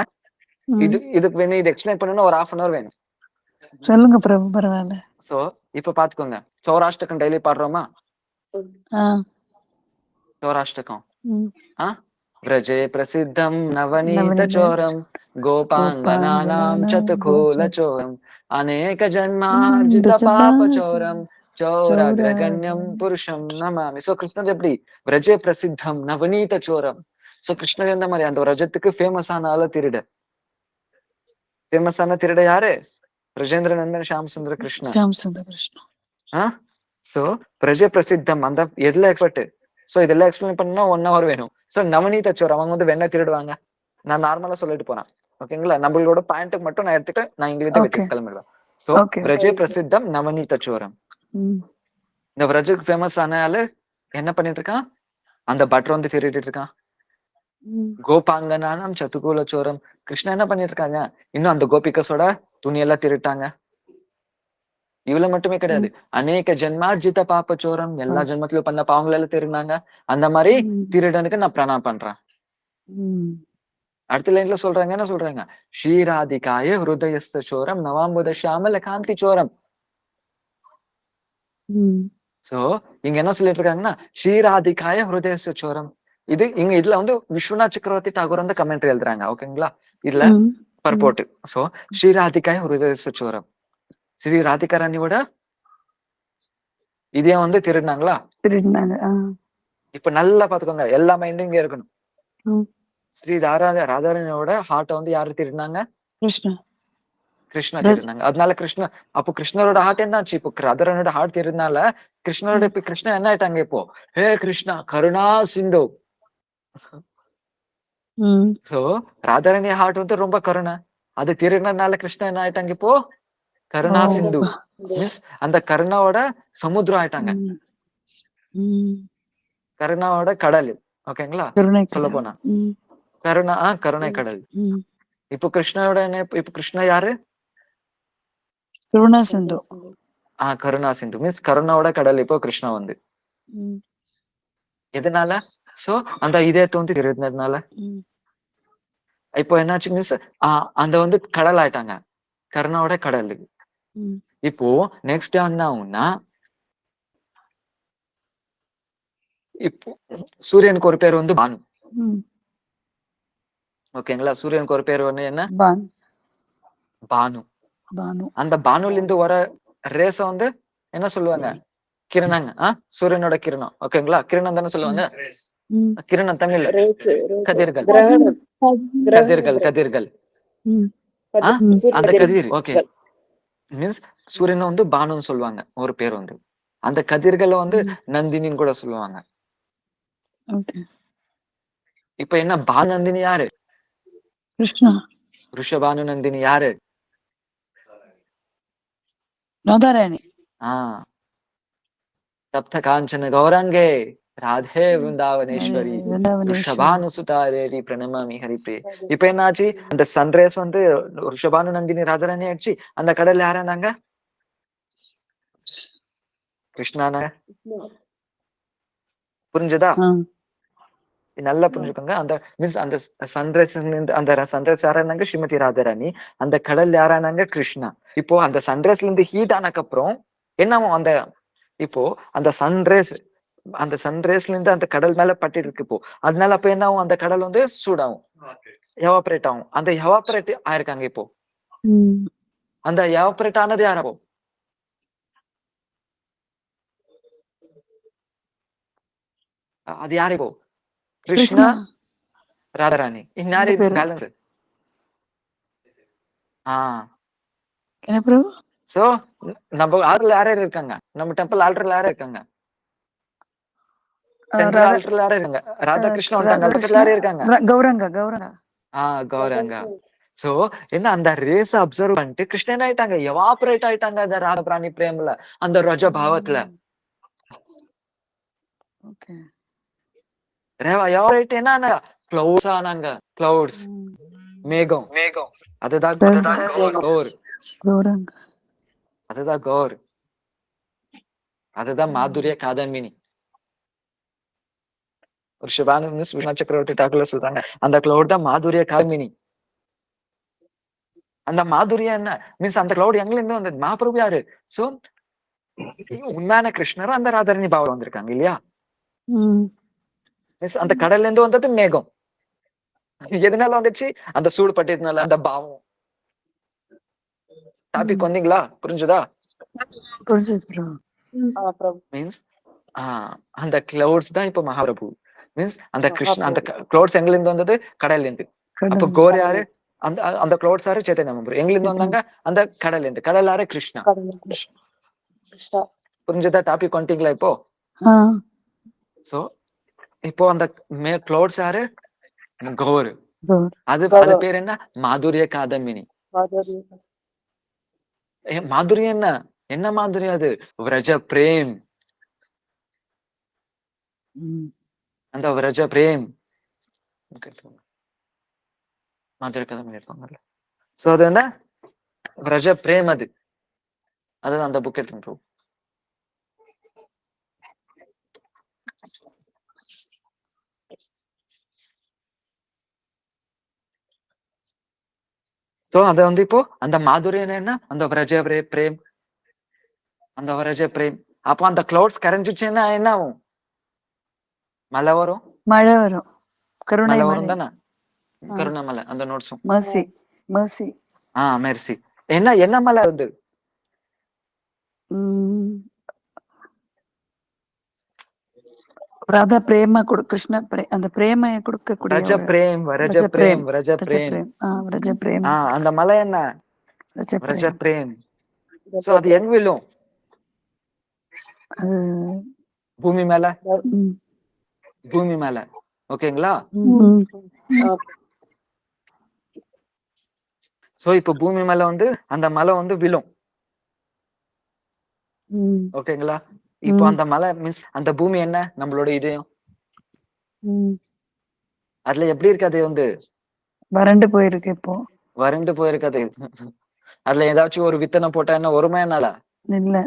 ம். இதுக்கு வேணும், இது எக்ஸ்பிளைன் பண்ணனும் ஒரு 1/2 an hour வேணும். சொல்லுங்க பிரபு, பரவாயில்ல. சோ இப்ப பாத்துக்கோங்க. சௌராஷ்டிரம் டெய்லி பாடுறோமா? ஆ. சௌராஷ்டிரம். ம். व्रजे प्रसिद्धं नवनीत नवनीत चोरं गोपाङ्गनानां चतुकूलचोरम् अनेकजन्मार्जित पापचोरं चौराग्रगण्यं पुरुषं नमामि. சோ கிருஷ்ணர் எப்படி व्रजे प्रसिद्धं नवनीत चोरं. சோ கிருஷ்ணர் எந்த மாதிரி அந்த ரஜத்துக்கு ஃபேமஸான ஆளு திருட. ஃபேமஸான திருட யாரு? பிரஜேந்திர நந்தன் ஷியாம் சுந்தர கிருஷ்ணா. ஷியாம் சுந்தர கிருஷ்ணா. சோ பிரஜே பிரசித்தம் அந்த எதுல எக்ஸ்பர்ட். சோ இதெல்லாம் எக்ஸ்பிளைன் பண்ணா 1 hour வேணும். சோ நவநீத சோர் அவங்க வந்து வெண்ணெய் திருடுவாங்க. நான் நார்மலா சொல்லிட்டு போறேன். ஓகேங்களா? நம்மளோட பாயிண்ட்டுக்கு மட்டும் நான் எடுத்துட்டு நான் இங்கிலிருந்து வெட்டி கிளம்பிடுவேன். சோ பிரஜே பிரசித்தம் நவநீத சோரம். இந்த பிரஜுக்கு ஃபேமஸ் ஆன ஆளு என்ன பண்ணிட்டு இருக்கான்? அந்த பட்டர் வந்து திருடிட்டு இருக்கான். கோபாங்கனானம் சதுகூல சோரம். கிருஷ்ணா என்ன பண்ணிட்டு இருக்காங்க? இன்னும் அந்த கோபிகஸோட துணியெல்லாம் திருட்டாங்க. இவ்வளவு மட்டுமே கிடையாது. அநேக ஜென்மார்ஜித பாப்ப சோரம். எல்லா ஜென்மத்திலும் பண்ண பாவங்கள் எல்லாம் திருந்தாங்க. அந்த மாதிரி திருடனுக்கு நான் பிரணாம் பண்றேன். அடுத்த லைன்ல சொல்றாங்க, என்ன சொல்றாங்க? ஸ்ரீராதிகாய ஹிருதயஸ்த சோரம் நவாம்புத ஷியாமல காந்தி சோரம். சோ இங்க என்ன சொல்லிட்டு இருக்காங்கன்னா ஸ்ரீராதிகாய ஹிருதயஸ்த சோரம். இதுல வந்து விஸ்வநாத் சக்கரவர்த்தி தாகூர் வந்து கமெண்ட்ரி எழுதுறாங்க. ஓகேங்களா? இதுல பர்போர்ட். சோ ஸ்ரீராதிகாய ஹிருதயஸ்த சோரம். ஸ்ரீ ராதிகா ராணியோட இதே வந்து திருடினாங்களா? இப்ப நல்லா பாத்துக்கோங்க. எல்லா மைண்டும் இங்க இருக்கணும். ஸ்ரீ ராதாராணியோட ஹார்ட்ட வந்து யாரு திருடினாங்க? கிருஷ்ணா திருடினாங்க. அதனால அப்போ கிருஷ்ணரோட ஹார்ட் என்ன ஆச்சு? இப்போ ராதாராணியோட ஹார்ட் திருடினால கிருஷ்ணரோட இப்ப கிருஷ்ணா என்ன ஆயிட்டாங்க? இப்போ ஹே கிருஷ்ணா கருணா சிந்து. சோ ராதாராணி ஹார்ட் வந்து ரொம்ப கருணை. அது திருடினதுனால கிருஷ்ணா என்ன ஆயிட்டாங்க? இப்போ கருணா சிந்து. அந்த கருணாவோட சமுத்திரம் ஆயிட்டாங்க. கருணாவோட கடல். ஓகேங்களா? சொல்ல போனா கருணை கடல். இப்போ கிருஷ்ணாவோட இப்ப கிருஷ்ணா யாரு? கருணா சிந்து. கருணா சிந்து மீன்ஸ் கருணாவோட கடல். இப்போ கிருஷ்ணா வந்து எதனால? சோ அந்த இதயத்தை வந்து இருந்ததுனால இப்போ என்னாச்சு மீன்ஸ் அந்த வந்து கடல் ஆயிட்டாங்க. கருணாவோட கடல். இப்போ நெக்ஸ்ட் என்ன ஆகும்னா, இப்போ சூரியனுக்கு ஒரு பேர் வந்து பானு. ஓகேங்களா? சூரியனுக்கு ஒரு பேர் வந்து என்ன? பானு. அந்த பானுல இருந்து வர ரேஸ வந்து என்ன சொல்லுவாங்க? கிரணங்க. சூரியனோட கிரணம். ஓகேங்களா? கிரணம் தானே சொல்லுவாங்க. கிரணம் தமிழ்ல கதிர்கள். கதிர்கள். அந்த கதிர். ஓகே மீன்ஸ் சூரியனை வந்து பானுன்னு சொல்லுவாங்க ஒரு பேர் வந்து. அந்த கதிர்களை வந்து நந்தினின்னு கூட சொல்லுவாங்க. இப்ப என்ன பானந்தினி யாரு? கிருஷ்ணா. ரிஷபானு நந்தினி யாரு? ராதாராணி. தப்த காஞ்சன கௌரங்கே ராதே விருந்தாவனேஸ்வரி ரிஷபானு சுதா தேவி பிரணமாமி ஹரிப்ரே. இப்ப என்னாச்சு? அந்த சன்ரைஸ் வந்து ரிஷபானு நந்தினி ராதாராணி ஆயிடுச்சு. அந்த கடல் யாரானாங்க? கிருஷ்ணான. புரிஞ்சதா? நல்லா புரிஞ்சுக்கோங்க. அந்த மீன்ஸ் அந்த சன்ரைஸ் அந்த சன்ரைஸ் யாரானாங்க? ஸ்ரீமதி ராதாராணி. அந்த கடல் யாரானாங்க? கிருஷ்ணா. இப்போ அந்த சன்ரைஸ்ல இருந்து ஹீட் ஆனக்கு அப்புறம் என்னமோ அந்த இப்போ அந்த சன்ரேஸ்ல இருந்து அந்த கடல் மேல பட்டு இருக்கு இப்போ. அதனால அப்ப என்ன ஆகும், அந்த கடல் வந்து சூடாகும், எவாபரேட் ஆகும். அந்த எவாபரேட் ஆயிருக்காங்க இப்போ. அந்த எவாபரேட் ஆனது யாரோ, அது யாரு இப்போ? கிருஷ்ணா, ராதாராணி. இன்னாரு பேலன்ஸ். என்ன பிரபு? சோ நம்ம ஆல்டர்ல யாரே இருக்காங்க, நம்ம டெம்பிள் ஆல்டர்ல யாரே இருக்காங்க, சென்ட்ரல் ஆல்டர்ல யாரே இருக்காங்க, ராதாகிருஷ்ணா வந்தாங்க. பக்கத்துல யாரே இருக்காங்க, கௌரங்க. கௌரங்க. சோ என்ன, அந்த ரேஸ் அப்சர்வ் பண்ணிட்டு கிருஷ்ணன் ஆயிட்டாங்க, எவாபரேட் ஆயிட்டாங்க அந்த ராதபிராணி பிரேம்ல, அந்த ரஜ பாவத்துல. எவாபரேட் என்ன, கிளவுட்ஸ் ஆனாங்க, கிளவுட்ஸ், மேகம். அதுதான் கௌர். அதுதான் கௌர். அதுதான் மாதுரிய காதன்மினி. ஒரு சிவானந்த விஸ்வநாத் சக்கரவர்த்தி டாக்குல சொல்றாங்க, அந்த கிளவுட் தான் மாதுரிய காதன்மினி. அந்த மாதுரியா என்ன மீன்ஸ், அந்த கிளவுட் எங்க இருந்து வந்தது, மகாபிரபு யாரு? சோ உண்மையான கிருஷ்ணரும் அந்த ராதாரணி பாவம் வந்திருக்காங்க இல்லையா? அந்த கடல்ல இருந்து வந்தது மேகம். எதனால வந்துச்சு, அந்த சூடு பட்டதுனால, அந்த பாவம். டாபிக் வந்தீங்களா? புரிஞ்சுதா? மீன்ஸ் அந்த கிளவுட்ஸ் தான் இப்ப மகாபிரபு. மீன்ஸ் அந்த கிருஷ்ண, அந்த கிளவுட்ஸ் எங்க இருந்து வந்தது, கடல்ல இருந்து. அப்ப கோர் யாரு, அந்த அந்த கிளவுட்ஸ் யாரு, சைத்தன்ய மகாபிரபு. எங்க இருந்து வந்தாங்க, அந்த கடல்ல இருந்து. கடல் யாரு, கிருஷ்ணா. புரிஞ்சுதா? டாபிக் வந்துட்டீங்களா இப்போ? சோ இப்போ அந்த கிளவுட்ஸ் யாரு, கௌர். அது பேர் என்ன, மாதுரிய காதமினி. மாதுரியம் என்ன, என்ன மாதுரியம் அது, விரஜ பிரேம். அந்த விரஜ பிரேம் மாதுரிய காதமினி இருப்பாங்கல்ல. சோ அது என்ன, விரஜ பிரேம். அதுதான் அந்த புக் எடுத்து. சோ அத வந்து இப்போ அந்த மாதுரியம் என்ன, அந்த விரஜ பிரேம், அந்த விரஜ பிரேம். அப்போ அந்த கிளவுட்ஸ் கரைஞ்சிச்சுன்னா என்ன ஆகும், மழை வரும். மழை வரும், கருணை மழை மழை. வரும் தானே, கருணை மலை. அந்த நோட்ஸும் மர்சி, மர்சி. மெர்சி. என்ன என்ன மலை வந்து, ராதா பிரேம கிருஷ்ண அந்த பிரேமையை கொடுக்கக்கூடிய Raja frame, Raja frame, Raja frame. Raja frame. அந்த மலை என்ன, ரஜ பிரேம். சோ அது எங்க விழும், பூமி மேல, பூமி மேல. ஓகேங்களா? சோ இப்ப பூமி மேல வந்து அந்த மலை வந்து விழும். ஓகேங்களா? இப்போ அந்த மலை மீன்ஸ், அந்த பூமி என்ன, நம்மளோட இதயம். அதுல எப்படி இருக்கு, அது வந்து வறண்டு போயிருக்கு. இப்போ வறண்டு போயிருக்காது. அதுல ஏதாச்சும் ஒரு வித்தனை போட்டா என்ன வருமா, என்னால இல்ல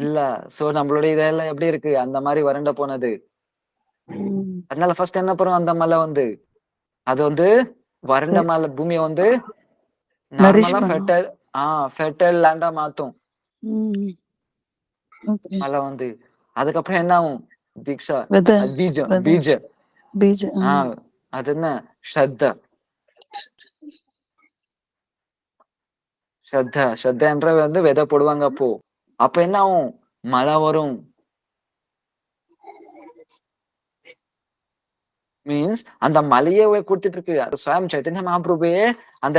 இல்ல. சோ நம்மளுடைய இதெல்லாம் எப்படி இருக்கு, அந்த மாதிரி வறண்ட போனது. அதனால ஃபர்ஸ்ட் என்ன பண்ணும், அந்த மலை வந்து, அது வந்து வறண்ட மலை பூமியை வந்து நார்மலா ஃபெர்டைல் லேண்டா மாத்தும் மலை வந்து. அதுக்கப்புறம் என்ன ஆகும், தீக்ஷா, பீஜம். அது என்ன, ஸ்ரத்தா. ஸ்ரத்தா வந்து விதை போடுவாங்க. அப்ப என்ன ஆகும், மழை வரும். மீன்ஸ் அந்த மலையே கொடுத்துட்டு இருக்கு. அது ஸ்வயம் சைத்தன்ய மகாபிரபுவே அந்த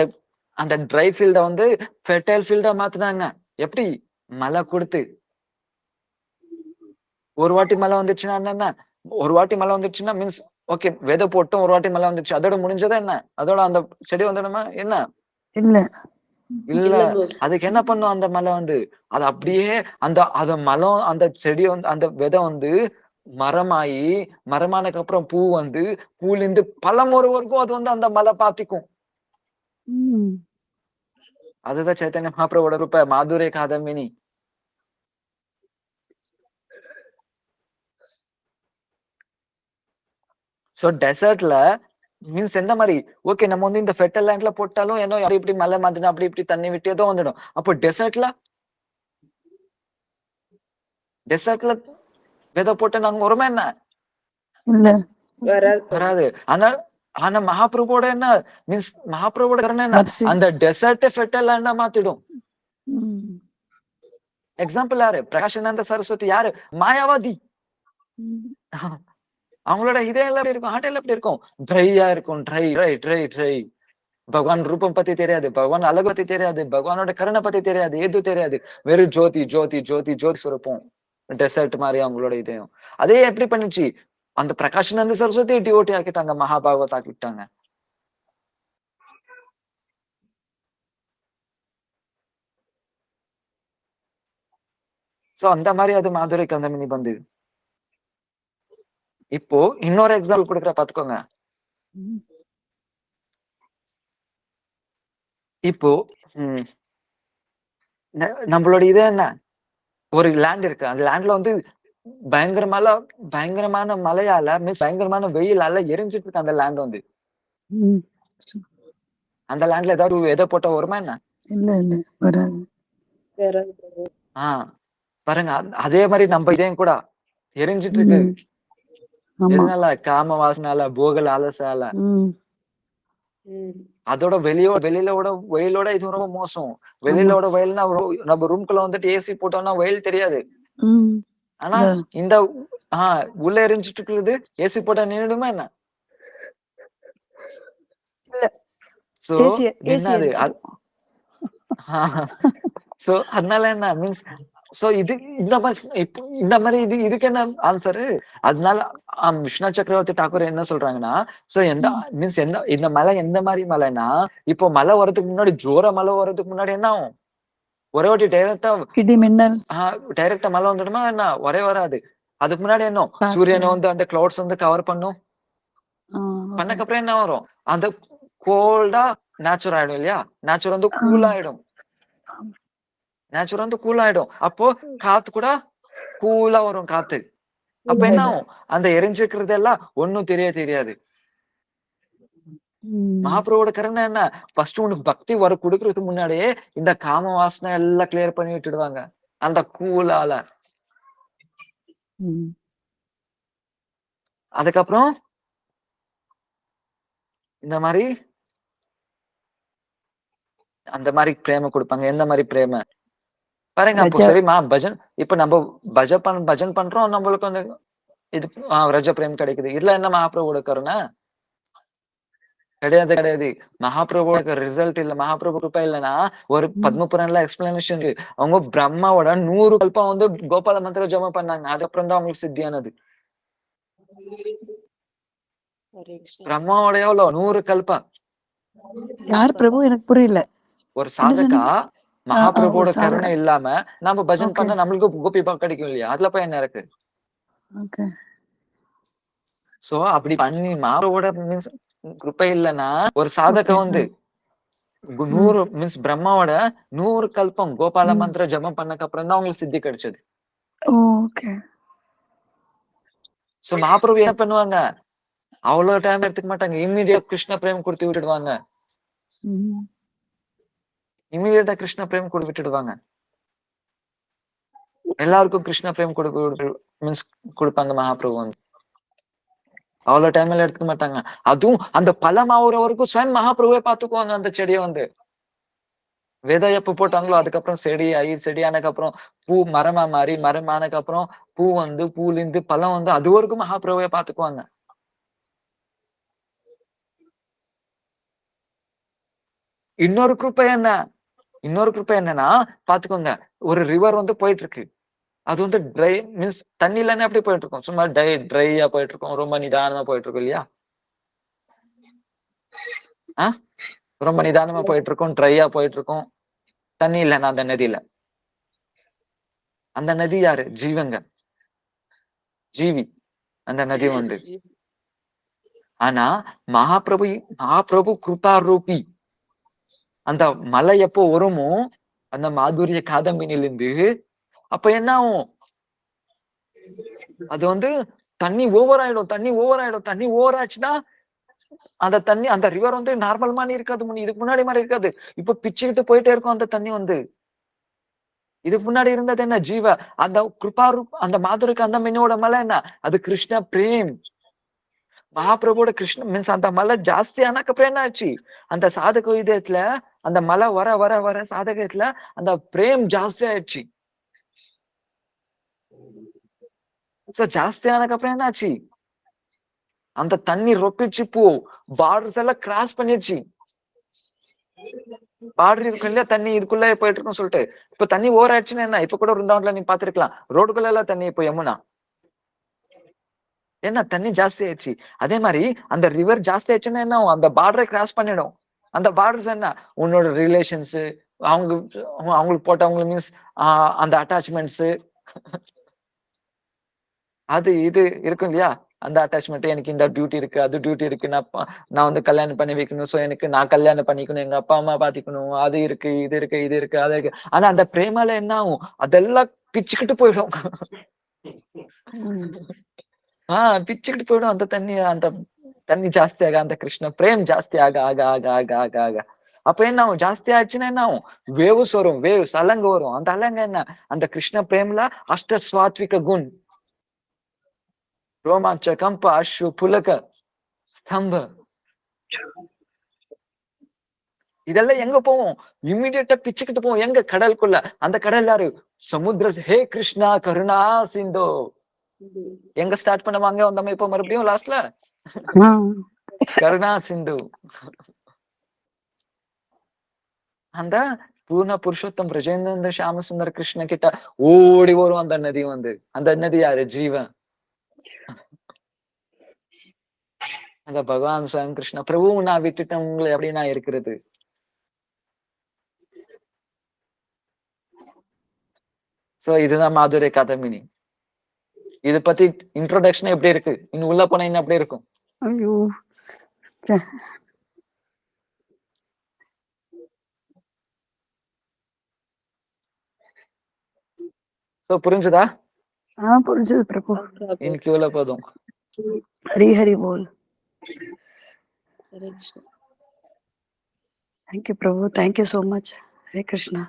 அந்த ட்ரை ஃபீல்ட வந்து ஃபெர்டைல் ஃபீல்டா மாத்துனாங்க. எப்படி, மழை கொடுத்து. ஒரு வாட்டி மழை வந்துச்சுன்னா என்ன, ஒரு வாட்டி மழை வந்துச்சுன்னா மீன்ஸ் ஓகே, விதை போட்டோம், ஒரு வாட்டி மழை வந்துச்சு, அதோட முடிஞ்சதா என்ன, அதோட அந்த செடி வந்துடுமா என்ன? இல்ல இல்ல. அதுக்கு என்ன பண்ணும், அந்த மலை வந்து அது அப்படியே அந்த மலம், அந்த செடி வந்து, அந்த விதை வந்து மரமாயி, மரமானதுக்கு அப்புறம் பூ வந்து, பூல இருந்து பல முறை வரைக்கும் அது வந்து அந்த மலை பாத்திக்கும். அதுதான் சைத்தன்ய மகாபிரபுவோட ரூப, மாதுரிய காதமினி. சோ டெசர்ட்ல மீன்ஸ் எந்த மாதிரி, ஓகே நம்ம வந்து இந்த ஃபெர்டைல் லேண்ட்ல போட்டாலும் ஏதோ இப்படி மழை மாதிரி அப்படி இப்படி தண்ணி விட்டு ஏதோ வந்துடும். அப்போ டெசர்ட்ல டெசர்ட்ல விதை போட்டு நாங்க வருமா என்ன? இல்ல. வராது பிரபு. வராது. ஆனா மகாபிரபுவோட என்ன மீன்ஸ் மகாபிரபுவோட கருணை என்ன Mercy. அந்த டெசர்ட் ஃபெர்டைல் லேண்டா மாத்திடும். ம். எக்ஸாம்பிள் யாரு? பிரகாஷானந்த சரஸ்வதி யாரு? மாயாவாதி. ம். அவங்களோட இதெல்லாம் எப்படி இருக்கும்? ஹார்ட் எல்லாம் எப்படி இருக்கும்? ட்ரையா இருக்கும். Try try try try. பகவான் ரூபம் பத்தி தெரியாது, பகவான் அழகு பத்தி தெரியாது, பகவானோட கருணை பத்தி தெரியாது, எதுவும் தெரியாது. வெறும் ஜோதி ஜோதி ஜோதி ஜோதி சுரப்போம். டெசர்ட் மாதிரி அவங்களோட இதயம். அதே எப்படி பண்ணுச்சு? அந்த பிரகாஷானந்த சரஸ்வதி டிஓடி ஆக்கிட்டாங்க, மகாபாகவத் ஆக்கிட்டாங்க. சோ அந்த மாதிரி அது மாதுரை கந்தமினி வந்து. இப்போ இன்னொரு எக்ஸாம்பிள் கொடுக்குற பாத்துக்கோங்க. ம். இப்போ நம்மளோட இது என்ன? ஒரு லேண்ட் இருக்கு. அந்த லேண்ட்ல வந்து பயங்கரமான மழையால மீன்ஸ் பயங்கரமான வெயிலால எரிஞ்சிட்டு இருக்கு அந்த லேண்ட் வந்து. ம். அந்த லேண்ட்ல ஏதாவது எதை போட்டா வருமா என்ன? இல்ல இல்ல வராது. வராது பிரபு. பாருங்க அதே மாதிரி நம்ம இதையும் கூட எரிஞ்சிட்டு இருக்கு. ம். ஆமா. எதனால? காம வாசனால, போகல ஆலசால. ம். அதோட வெயிலோட இது ரொம்ப மோசம். வெளியிலோட வெயில்னா நம்ம ரூம்குள்ள வந்துட்டு ஏசி போட்டோம்னா வெயில் தெரியாது. ம். ஆனா இந்த உள்ள எரிஞ்சிட்டு இருக்கிறது ஏசி போட்டா நின்னுடுமா என்ன? சோ ஏசி என்னது? எரிச்சிடும். சோ அதனால என்ன மீன்ஸ் சோ இது இந்த மாதிரி இதுக்கு என்ன ஆன்சரு? அதனால விஸ்வநாத் சக்கரவர்த்தி டாக்கூர் என்ன சொல்றாங்கன்னா, சோ மீன்ஸ் இந்த மலை எந்த மாதிரி மலைன்னா, இப்போ மழை வர்றதுக்கு முன்னாடி ஜோரா மழை வர்றதுக்கு முன்னாடி என்ன ஆகும்? ஒரே வாட்டி இடி மின்னல் டைரக்டா மழை வந்துடுமா என்ன? வராது. அதுக்கு முன்னாடி என்ன? சூரியனை வந்து அந்த கிளவுட்ஸ் வந்து கவர் பண்ணும். பண்ணக்கப்புறம் என்ன வரும்? அந்த கோல்டா நேச்சுரல் ஆயிடும் இல்லையா? நேச்சுரல் வந்து கூல் ஆயிடும். நேச்சுரல் வந்து கூல் ஆயிடும். அப்போ காத்து கூட கூலா வரும் காத்து. அப்ப என்ன ஆகும்? அந்த எரிஞ்சிருக்கிறது எல்லாம் ஒண்ணும் தெரியாது. மகாபிரபுவோட கருணை என்ன? ஃபர்ஸ்ட் உனக்கு பக்தி வர கொடுக்கறதுக்கு முன்னாடியே இந்த காம வாசனை எல்லாம் கிளியர் பண்ணி விட்டுடுவாங்க அந்த கூலால. அதுக்கப்புறம் இந்த மாதிரி அந்த மாதிரி பிரேம கொடுப்பாங்க. எந்த மாதிரி பிரேம பாருங்க. அப்போ சரிமா பஜன் இப்ப நம்ம பஜன் பண்றோம், நம்மளுக்கு வந்து இது ரஜ பிரேம் கிடைக்குது. இதுல என்ன மகாபிரபுவோட கருணை? கிடையாது. மகாபிரபுவோட ரிசல்ட் இல்ல. மகாபிரபு கிருப்பா இல்லைன்னா ஒரு பத்மபுரான்ல எக்ஸ்பிளனேஷன் இருக்கு. அவங்க பிரம்மாவோட 100 கல்பம் வந்து கோபால மந்திர ஜபம் பண்ணாங்க. அதுக்கப்புறம் தான் அவங்களுக்கு சித்தியானது. பிரம்மாவோட எவ்வளவு 100 கல்பம். யார் பிரபு? எனக்கு புரியல. ஒரு சாதகா மகாபிரபுவோட கருணை இல்லாம நம்ம பஜன் பண்ண நம்மளுக்கு கோபி கிடைக்கும் இல்லையா? அதுல போய் என்ன இருக்கு? சோ அப்படி பண்ணி மகாபிரபுவோட மீன்ஸ் கிருப்பை இல்லைன்னா ஒரு சாதக வந்து 100 மீன்ஸ் பிரம்மாவோட 100 கல்பம் கோபால மந்திர ஜபம் பண்ணக்கு அப்புறம் தான் அவங்களுக்கு சித்தி கிடைச்சது. சோ மகாபிரபு என்ன பண்ணுவாங்க? அவ்வளவு டைம் எடுத்துக்க மாட்டாங்க. இம்மிடியட் கிருஷ்ண பிரேம் கொடுத்து விட்டுடுவாங்க. இம்மிடியட்டா கிருஷ்ண பிரேம் கொடுத்து விட்டுடுவாங்க. எல்லாருக்கும் கிருஷ்ண பிரேம் மீன்ஸ் கொடுப்பாங்க மகாபிரபு வந்து. அவ்வளவு டைம்ல எடுத்துக்க மாட்டாங்க. அதுவும் அந்த பழம் ஆகுற வரைக்கும் ஸ்வயம் மகாபிரபுவே பாத்துக்குவாங்க அந்த செடியை வந்து. விதை எப்ப போட்டாங்களோ அதுக்கப்புறம் செடி ஆனதுக்கு அப்புறம் பூ மரமா மாறி, மரம் ஆனதுக்கு அப்புறம் பூ வந்து பூலிந்து பழம் வந்து அது வரைக்கும் மகாபிரபுவே பாத்துக்குவாங்க. இன்னொரு கிருப்பை என்னன்னா பாத்துக்கோங்க. ஒரு ரிவர் வந்து போயிட்டு இருக்கு. அது வந்து ட்ரை மீன்ஸ் தண்ணி இல்லைன்னா எப்படி போயிட்டு இருக்கும்? சும்மா ட்ரையா போயிட்டு இருக்கும். ரொம்ப நிதானமா போயிட்டு இருக்கும் இல்லையா? ரொம்ப நிதானமா போயிட்டு இருக்கும், ட்ரையா போயிட்டு இருக்கும். தண்ணி இல்லைன்னா அந்த நதியில. அந்த நதி யாரு? ஜீவி அந்த நதி வந்து. ஆனா மகாபிரபு கிருபா ரூபி. அந்த மலை எப்போ வருமோ அந்த மாதுரிய காதம்பினிலிருந்து அப்ப என்ன ஆகும்? அது வந்து தண்ணி ஓவர் ஆயிடுச்சுன்னா அந்த தண்ணி அந்த ரிவர் வந்து நார்மல் மாதிரி இருக்காது. இதுக்கு முன்னாடி மாதிரி இருக்காது. இப்ப பிச்சுக்கிட்டு போயிட்டே இருக்கும் அந்த தண்ணி வந்து. இதுக்கு முன்னாடி இருந்தது என்ன? ஜீவ. அந்த கிருபா ரூப் அந்த மாதுருக்கு அந்த மென்னோட மலை என்ன? அது கிருஷ்ண பிரேம். மகாபிரபுவோட கிருஷ்ண மீன்ஸ் அந்த மலை ஜாஸ்தி ஆனக்கப்புறம் என்ன ஆச்சு? அந்த சாதக இதயத்துல அந்த மலை வர வர வர சாதகத்துல அந்த பிரேம் ஜாஸ்தி ஆயிடுச்சு. சோ ஜாஸ்தி ஆனக்கப்புறம் என்ன ஆச்சு? அந்த தண்ணி ரொப்பிச்சு போ, பார்டர்ஸ் எல்லாம் கிராஸ் பண்ணிடுச்சு. பார்டர் இருக்கும் இல்லையா, தண்ணி இதுக்குள்ள போயிட்டு இருக்குன்னு சொல்லிட்டு இப்ப தண்ணி ஓவர் ஆயிடுச்சுன்னா என்ன? இப்ப கூட வృందావన్ல நீ பாத்துருக்கலாம், ரோடுக்குள்ள எல்லாம் தண்ணி இப்போ யமுனா. ஏன்னா தண்ணி ஜாஸ்தி ஆயிடுச்சு. அதே மாதிரி அந்த ரிவர் ஜாஸ்தி ஆயிடுச்சுன்னா என்ன ஆகும்? அந்த பார்டரை கிராஸ் பண்ணிடும். அந்த பார்டர்ஸ் என்ன? உன்னோட ரிலேஷன்ஸ், அவங்க அவங்களுக்கு போட்டவங்க மீன்ஸ் அந்த அட்டாச்மெண்ட்ஸ், அது இது இருக்கும் இல்லையா? அந்த அட்டாச்மெண்ட், எனக்கு இந்த டியூட்டி இருக்கு, அது டியூட்டி இருக்கு, நான் வந்து கல்யாணம் பண்ணி வைக்கணும், சோ எனக்கு நான் கல்யாணம் பண்ணிக்கணும், எங்க அப்பா அம்மா பாத்துக்கணும், அது இருக்கு, இது இருக்கு, இது இருக்கு, அது இருக்கு. ஆனா அந்த பிரேமால என்ன ஆகும்? அதெல்லாம் பிச்சுக்கிட்டு போயிடும். பிச்சுக்கிட்டு போயிடும். அந்த தண்ணி ஜாஸ்தி ஆக, அந்த கிருஷ்ண பிரேம் ஜாஸ்தி ஆக ஆக ஆக ஆக ஆக ஆக அப்ப என்ன ஆகும்? ஜாஸ்தி ஆச்சுன்னா என்ன ஆகும்? வேவ்ஸ் வரும், வேவ்ஸ் அலங்கு வரும். அந்த அலங்க என்ன? அந்த கிருஷ்ண பிரேம்ல அஷ்ட ஸ்வாத்விக குண், ரோமாஞ்ச கம்ப அஸ்ரு புலக ஸ்தம்ப, இதெல்லாம் எங்க போவோம்? இம்மிடியட்டா பிச்சுக்கிட்டு போவோம். எங்க? கடலுக்குள்ள. அந்த கடல் யாரு? சமுத்திர. ஹே கிருஷ்ணா கருணா சிந்தோ. எங்க ஸ்டார்ட் பண்ணுவாங்க வந்தோம் இப்ப மறுபடியும் லாஸ்ட்ல கருணா சிந்து. அந்த பூர்ண புருஷோத்தம் பிரஜேந்திர ஷியாம சுந்தர கிருஷ்ண கிட்ட ஓடி வரும் அந்த நதி. வந்து அந்த நதி யாரு? ஜீவன். அந்த பகவான் சுயம் கிருஷ்ண பிரபு, நான் விட்டுட்டேன் உங்களை, எப்படி நான் இருக்கிறது? சோ இதுதான் மாதுரை கதை மீனிங். இத பத்தி இன்ட்ரோடக்ஷன் எப்படி இருக்கு? இன்னும் உள்ள போனா இன்னும் எப்படி இருக்கும்? ஐயோ, சோ புரிஞ்சுதா? புரிஞ்சது பிரபு. இன்னைக்கு உள்ள போதும். ஹரி ஹரி போல். Hare Krishna. Thank you Prabhu, thank you so much. Hare Krishna.